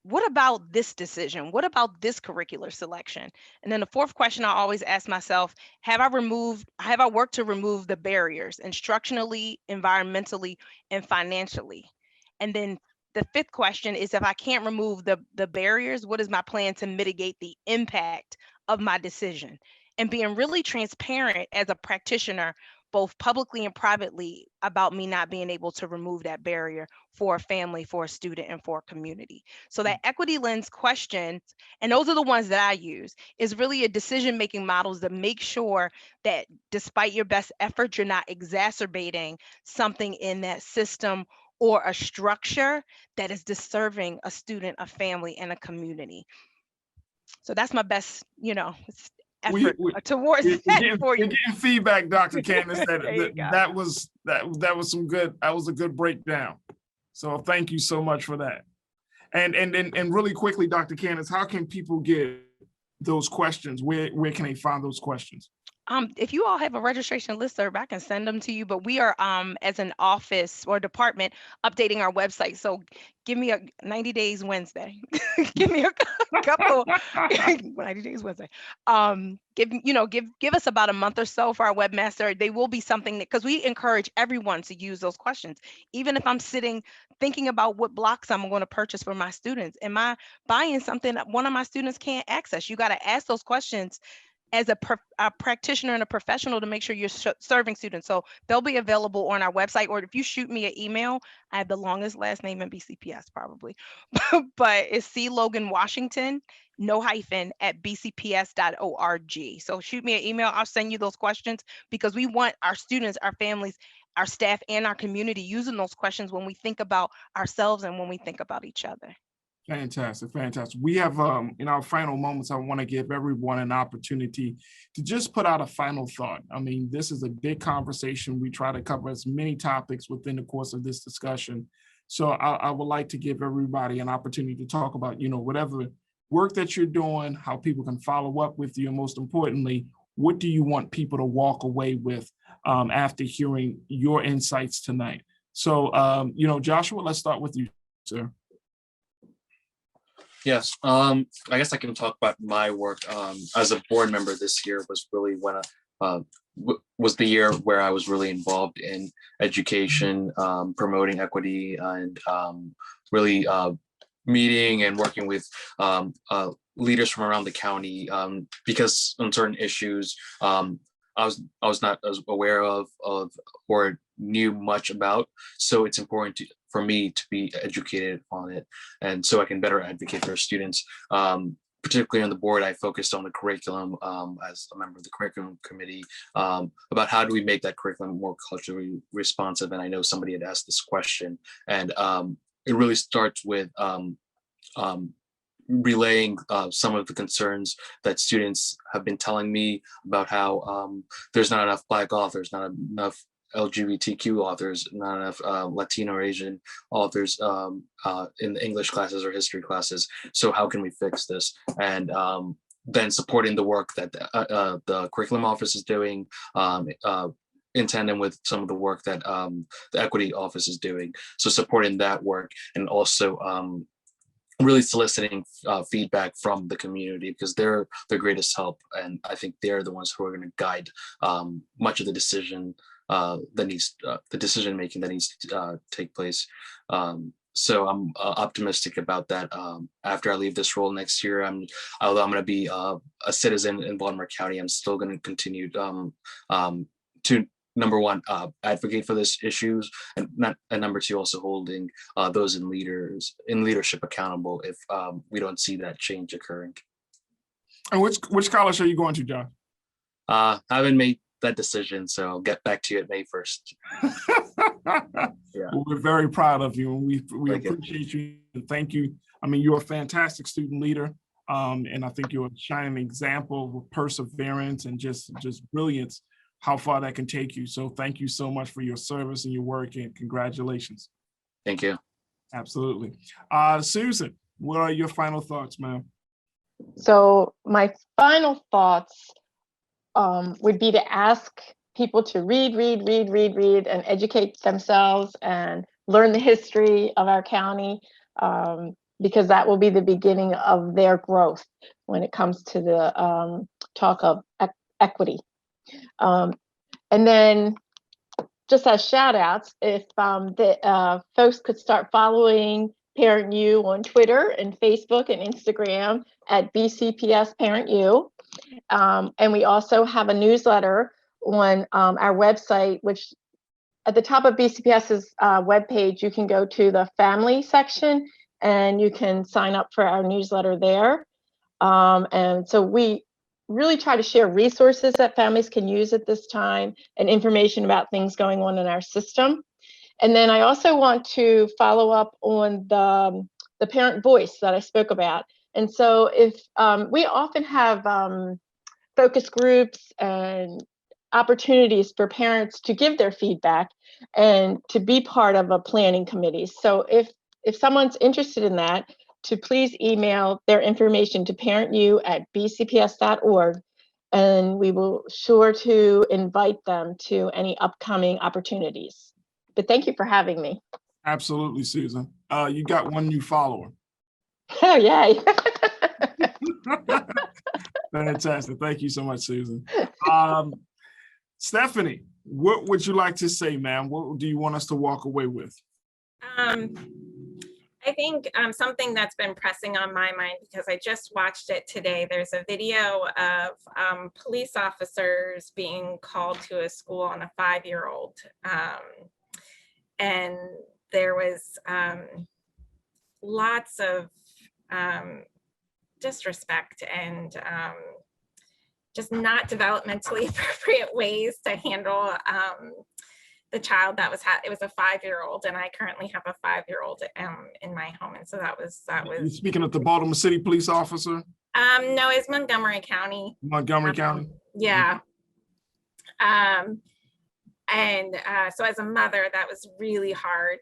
what about this decision? What about this curricular selection? And then the fourth question I always ask myself, have I worked to remove the barriers instructionally, environmentally, and financially? And then the fifth question is, if I can't remove the barriers, what is my plan to mitigate the impact of my decision? And being really transparent as a practitioner, both publicly and privately, about me not being able to remove that barrier for a family, for a student, and for a community. So that equity lens questions, and those are the ones that I use, is really a decision-making models that make sure that despite your best efforts, you're not exacerbating something in that system or a structure that is disserving a student, a family, and a community. So that's my best, effort towards that for you. We're getting feedback, Dr. Candice, that was some good. That was a good breakdown. So thank you so much for that. And really quickly, Dr. Candice, how can people get those questions? Where can they find those questions? If you all have a registration listserv, I can send them to you, but we are, as an office or department, updating our website. So give me a 90 days Wednesday. Give me a couple 90 days Wednesday. Give us about a month or so for our webmaster. They will be something that, because we encourage everyone to use those questions. Even if I'm sitting thinking about what blocks I'm going to purchase for my students, am I buying something that one of my students can't access? You got to ask those questions as a practitioner and a professional to make sure you're serving students. So they'll be available on our website, or if you shoot me an email, I have the longest last name in BCPS probably, but it's C. Logan Washington, no hyphen, at bcps.org. So shoot me an email. I'll send you those questions because we want our students, our families, our staff, and our community using those questions when we think about ourselves and when we think about each other. Fantastic, fantastic. We have, in our final moments, I want to give everyone an opportunity to just put out a final thought. I mean, this is a big conversation. We try to cover as many topics within the course of this discussion. So I would like to give everybody an opportunity to talk about, whatever work that you're doing, how people can follow up with you, and most importantly, what do you want people to walk away with after hearing your insights tonight? So, Joshua, let's start with you, sir. Yes, I guess I can talk about my work as a board member this year. Was really when was the year where I was really involved in education, promoting equity, and really meeting and working with leaders from around the county because on certain issues I was not as aware of or knew much about. So it's important for me to be educated on it, and so I can better advocate for students. Particularly on the board, I focused on the curriculum as a member of the curriculum committee about how do we make that curriculum more culturally responsive. And I know somebody had asked this question, and it really starts with relaying some of the concerns that students have been telling me about how there's not enough Black authors, not enough LGBTQ authors, not enough Latino or Asian authors in the English classes or history classes. So how can we fix this? And then supporting the work that the curriculum office is doing in tandem with some of the work that the equity office is doing. So supporting that work, and also really soliciting feedback from the community, because they're the greatest help. And I think they're the ones who are going to guide much of the decision the decision making that needs to take place. So I'm optimistic about that. After I leave this role next year, although I'm going to be a citizen in Baltimore County, I'm still going to continue to number one, advocate for these issues, and number two, also holding those in leadership accountable if we don't see that change occurring. And which college are you going to, John? I haven't made that decision, so I'll get back to you at May 1st. Yeah. Well, we're very proud of you, and we appreciate you. And thank you. I mean, you're a fantastic student leader, and I think you're a shining example of perseverance and just brilliance, how far that can take you. So thank you so much for your service and your work, and congratulations. Thank you. Absolutely. Susan, what are your final thoughts, ma'am? So my final thoughts would be to ask people to read, and educate themselves and learn the history of our county, because that will be the beginning of their growth when it comes to the talk of equity. And then just as shout outs, if the folks could start following Parent U on Twitter and Facebook and Instagram at BCPS Parent U. And we also have a newsletter on our website, which at the top of BCPS's webpage, you can go to the family section and you can sign up for our newsletter there. And so we really try to share resources that families can use at this time and information about things going on in our system. And then I also want to follow up on the parent voice that I spoke about. And so if we often have focus groups and opportunities for parents to give their feedback and to be part of a planning committee. So if someone's interested in that, to please email their information to parentu@bcps.org, and we will sure to invite them to any upcoming opportunities. But thank you for having me. Absolutely, Susan. You got one new follower. Oh, yay. Fantastic. Thank you so much, Susan. Stephanie, what would you like to say, ma'am? What do you want us to walk away with? I think something that's been pressing on my mind, because I just watched it today, there's a video of police officers being called to a school on a 5-year-old. And there was lots of disrespect and just not developmentally appropriate ways to handle the child that was it was a 5-year-old, and I currently have a 5-year-old in my home, and so that was. You're speaking of the Baltimore City police officer? No, it's Montgomery County. Montgomery County. Yeah. And so as a mother, that was really hard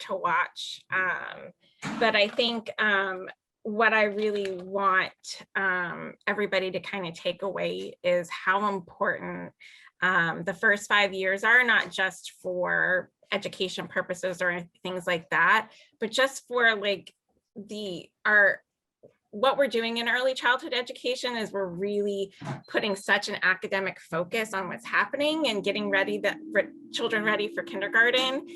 to watch. But I think what I really want everybody to kind of take away is how important the first 5 years are, not just for education purposes or things like that, but just for like what we're doing in early childhood education is we're really putting such an academic focus on what's happening and getting children ready for kindergarten.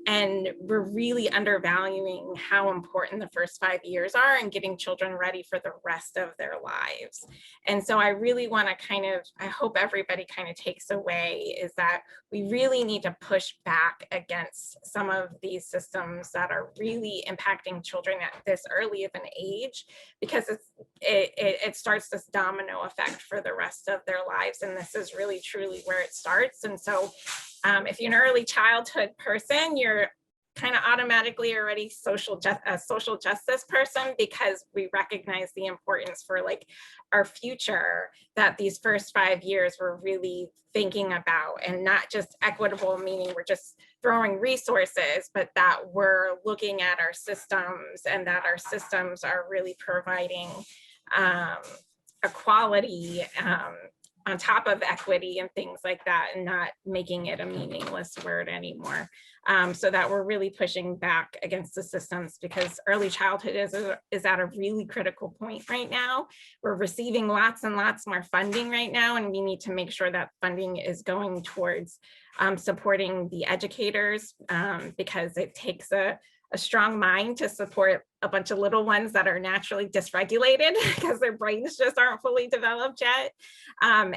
And we're really undervaluing how important the first 5 years are and getting children ready for the rest of their lives. And so I really want to I hope everybody kind of takes away is that we really need to push back against some of these systems that are really impacting children at this early of an age, because it starts this domino effect for the rest of their lives. And this is really truly where it starts. And so if you're an early childhood person, you're kind of automatically already a social justice person, because we recognize the importance for like our future, that these first 5 years we're really thinking about, and not just equitable, meaning we're just throwing resources, but that we're looking at our systems and that our systems are really providing equality on top of equity and things like that, and not making it a meaningless word anymore. So that we're really pushing back against the systems, because early childhood is at a really critical point right now. We're receiving lots and lots more funding right now, and we need to make sure that funding is going towards supporting the educators, because it takes a strong mind to support a bunch of little ones that are naturally dysregulated because their brains just aren't fully developed yet. And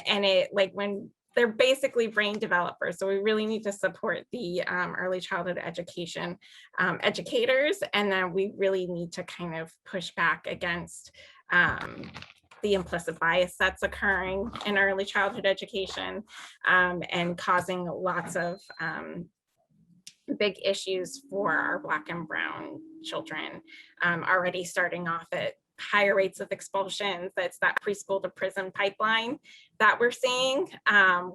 when they're basically brain developers. So we really need to support the early childhood education educators. And then we really need to kind of push back against the implicit bias that's occurring in early childhood education and causing lots of big issues for our Black and Brown children, already starting off at higher rates of expulsions. That's that preschool to prison pipeline that we're seeing.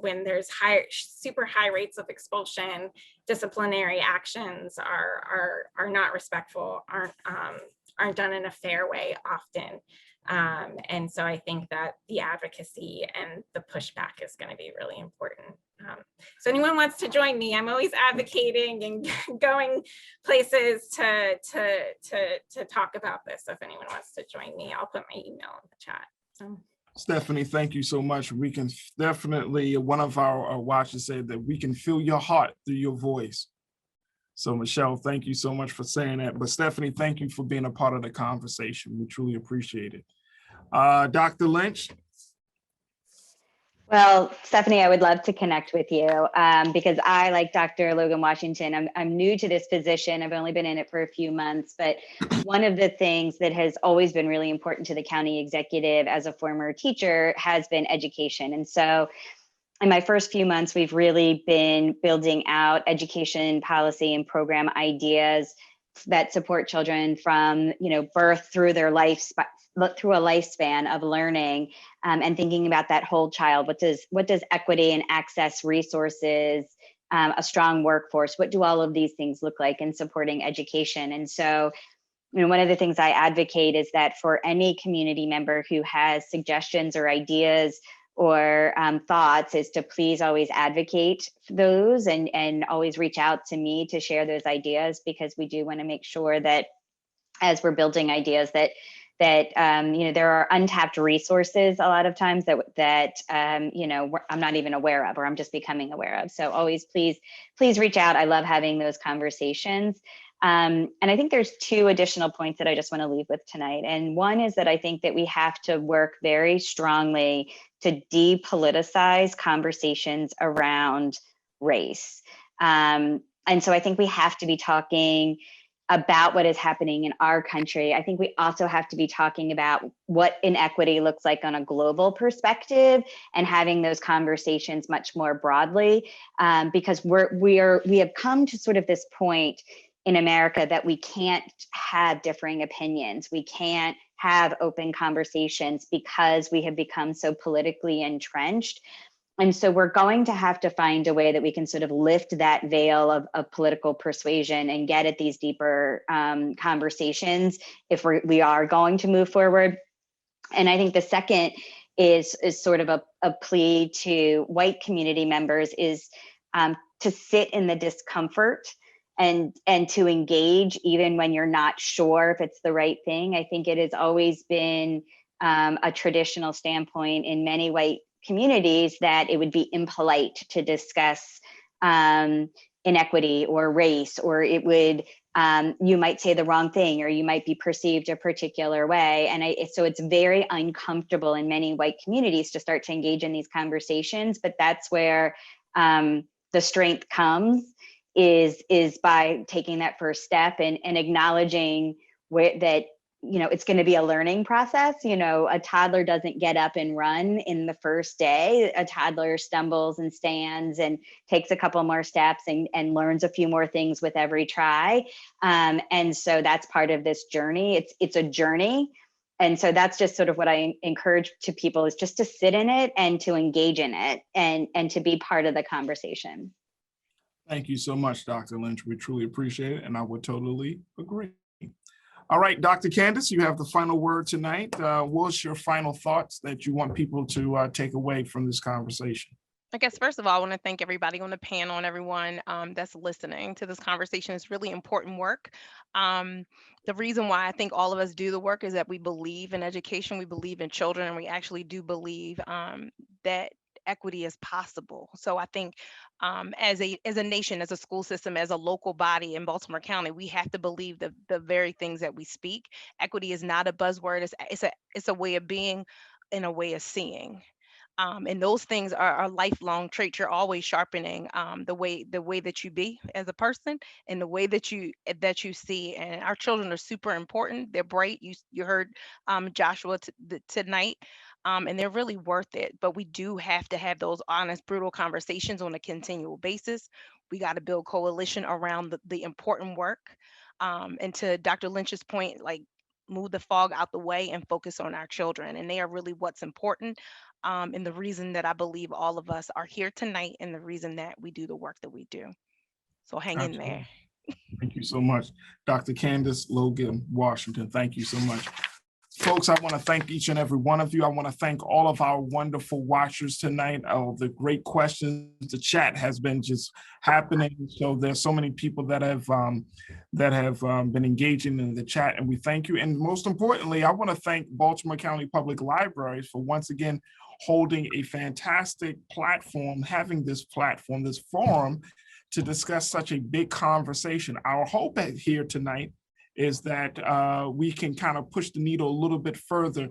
When there's super high rates of expulsion, disciplinary actions are not respectful, aren't done in a fair way often. And so I think that the advocacy and the pushback is going to be really important. So anyone wants to join me, I'm always advocating and going places to talk about this. So if anyone wants to join me, I'll put my email in the chat. So. Stephanie, thank you so much. We can definitely, one of our watchers said that we can feel your heart through your voice. So Michelle, thank you so much for saying that. But Stephanie, thank you for being a part of the conversation. We truly appreciate it. Dr. Lynch. Well, Stephanie, I would love to connect with you because I, like Dr. Logan Washington, I'm new to this position. I've only been in it for a few months, but one of the things that has always been really important to the county executive as a former teacher has been education. And so in my first few months, we've really been building out education policy and program ideas that support children from, birth through their through a lifespan of learning, and thinking about that whole child. What does equity and access resources, a strong workforce, what do all of these things look like in supporting education? And so, one of the things I advocate is that for any community member who has suggestions or ideas or thoughts, is to please always advocate for those and always reach out to me to share those ideas, because we do want to make sure that as we're building ideas that there are untapped resources a lot of times that I'm not even aware of, or I'm just becoming aware of. So always please reach out. I love having those conversations. And I think there's two additional points that I just want to leave with tonight. And one is that I think that we have to work very strongly to depoliticize conversations around race. And so I think we have to be talking about what is happening in our country. I think we also have to be talking about what inequity looks like on a global perspective and having those conversations much more broadly, because we have come to sort of this point in America that we can't have differing opinions. We can't have open conversations because we have become so politically entrenched. And so we're going to have to find a way that we can sort of lift that veil of political persuasion and get at these deeper conversations if we are going to move forward. And I think the second is sort of a plea to white community members is to sit in the discomfort and to engage even when you're not sure if it's the right thing. I think it has always been a traditional standpoint in many white communities that it would be impolite to discuss inequity or race, or it would you might say the wrong thing, or you might be perceived a particular way. And so it's very uncomfortable in many white communities to start to engage in these conversations. But that's where the strength comes, is by taking that first step and acknowledging that it's going to be a learning process. A toddler doesn't get up and run in the first day. A toddler stumbles and stands and takes a couple more steps and learns a few more things with every try. And so that's part of this journey. It's a journey. And so that's just sort of what I encourage to people, is just to sit in it and to engage in it and to be part of the conversation. Thank you so much, Dr. Lynch. We truly appreciate it, and I would totally agree. All right, Dr. Candice, you have the final word tonight. What's your final thoughts that you want people to take away from this conversation? I guess, first of all, I want to thank everybody on the panel and everyone that's listening to this conversation. It's really important work. The reason why I think all of us do the work is that we believe in education, we believe in children, and we actually do believe that equity is possible. So I think as a nation, as a school system, as a local body in Baltimore County, we have to believe the very things that we speak. Equity is not a buzzword. It's a way of being and a way of seeing. And those things are lifelong traits. You're always sharpening the way that you be as a person and the way that you see. And our children are super important. They're bright. You heard Joshua tonight. And they're really worth it. But we do have to have those honest, brutal conversations on a continual basis. We got to build coalition around the important work. And to Dr. Lynch's point, like, move the fog out the way and focus on our children. And they are really what's important. And the reason that I believe all of us are here tonight, and the reason that we do the work that we do. So hang in there. Thank you so much, Dr. Candice, Logan, Washington. Thank you so much. Folks, I want to thank each and every one of you. I want to thank all of our wonderful watchers tonight. The great questions, the chat has been just happening. So there's so many people that have been engaging in the chat, and we thank you. And most importantly, I want to thank Baltimore County Public Libraries for once again holding a fantastic platform, having this platform, this forum to discuss such a big conversation. Our hope here tonight is that we can kind of push the needle a little bit further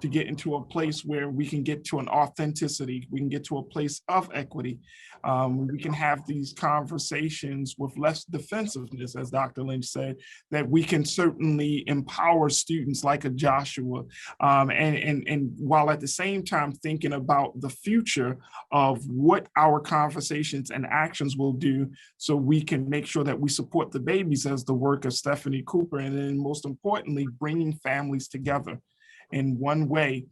to get into a place where we can get to an authenticity, we can get to a place of equity. We can have these conversations with less defensiveness, as Dr. Lynch said, that we can certainly empower students like a Joshua, and while at the same time thinking about the future of what our conversations and actions will do, so we can make sure that we support the babies as the work of Stephanie Cooper, and then most importantly, bringing families together in one way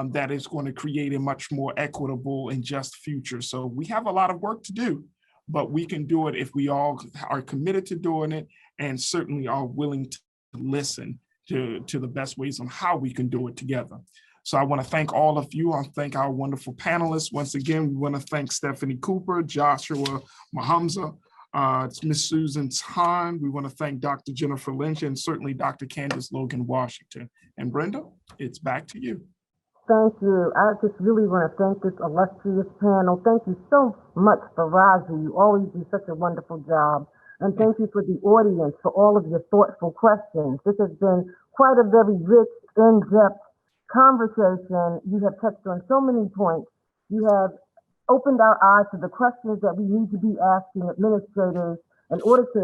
that is going to create a much more equitable and just future. So we have a lot of work to do, but we can do it if we all are committed to doing it and certainly are willing to listen to the best ways on how we can do it together. So I want to thank all of you. I thank our wonderful panelists. Once again, we want to thank Stephanie Cooper, Joshua Muhumuza, it's Miss Susan Hahn. We want to thank Dr. Jennifer Lynch and certainly Dr. Candice Logan Washington. And Brenda, it's back to you. Thank you. I just really want to thank this illustrious panel. Thank you so much, Farajii. You always do such a wonderful job. And thank you for the audience for all of your thoughtful questions. This has been quite a very rich, in-depth conversation. You have touched on so many points. You have opened our eyes to the questions that we need to be asking administrators in order to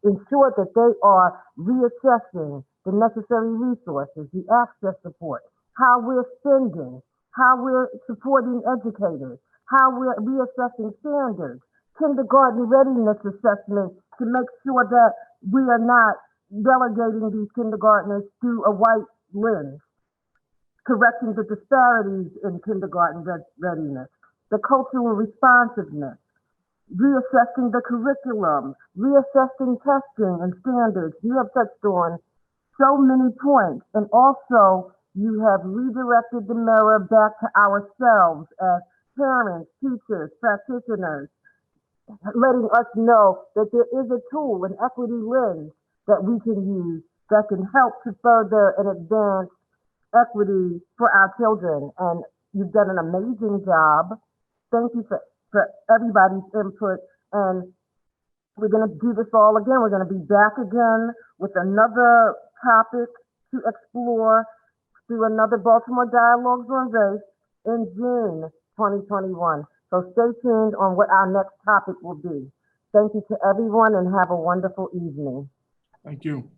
ensure that they are reassessing the necessary resources, the access support, how we're spending, how we're supporting educators, how we're reassessing standards, kindergarten readiness assessment to make sure that we are not relegating these kindergartners through a white lens, correcting the disparities in kindergarten readiness, the cultural responsiveness, reassessing the curriculum, reassessing testing and standards. You have touched on so many points, and also you have redirected the mirror back to ourselves as parents, teachers, practitioners, letting us know that there is a tool, an equity lens that we can use that can help to further and advance equity for our children. And you've done an amazing job. Thank you for everybody's input. And we're going to do this all again. We're going to be back again with another topic to explore through another Baltimore Dialogues on Race in June 2021. So stay tuned on what our next topic will be. Thank you to everyone and have a wonderful evening. Thank you.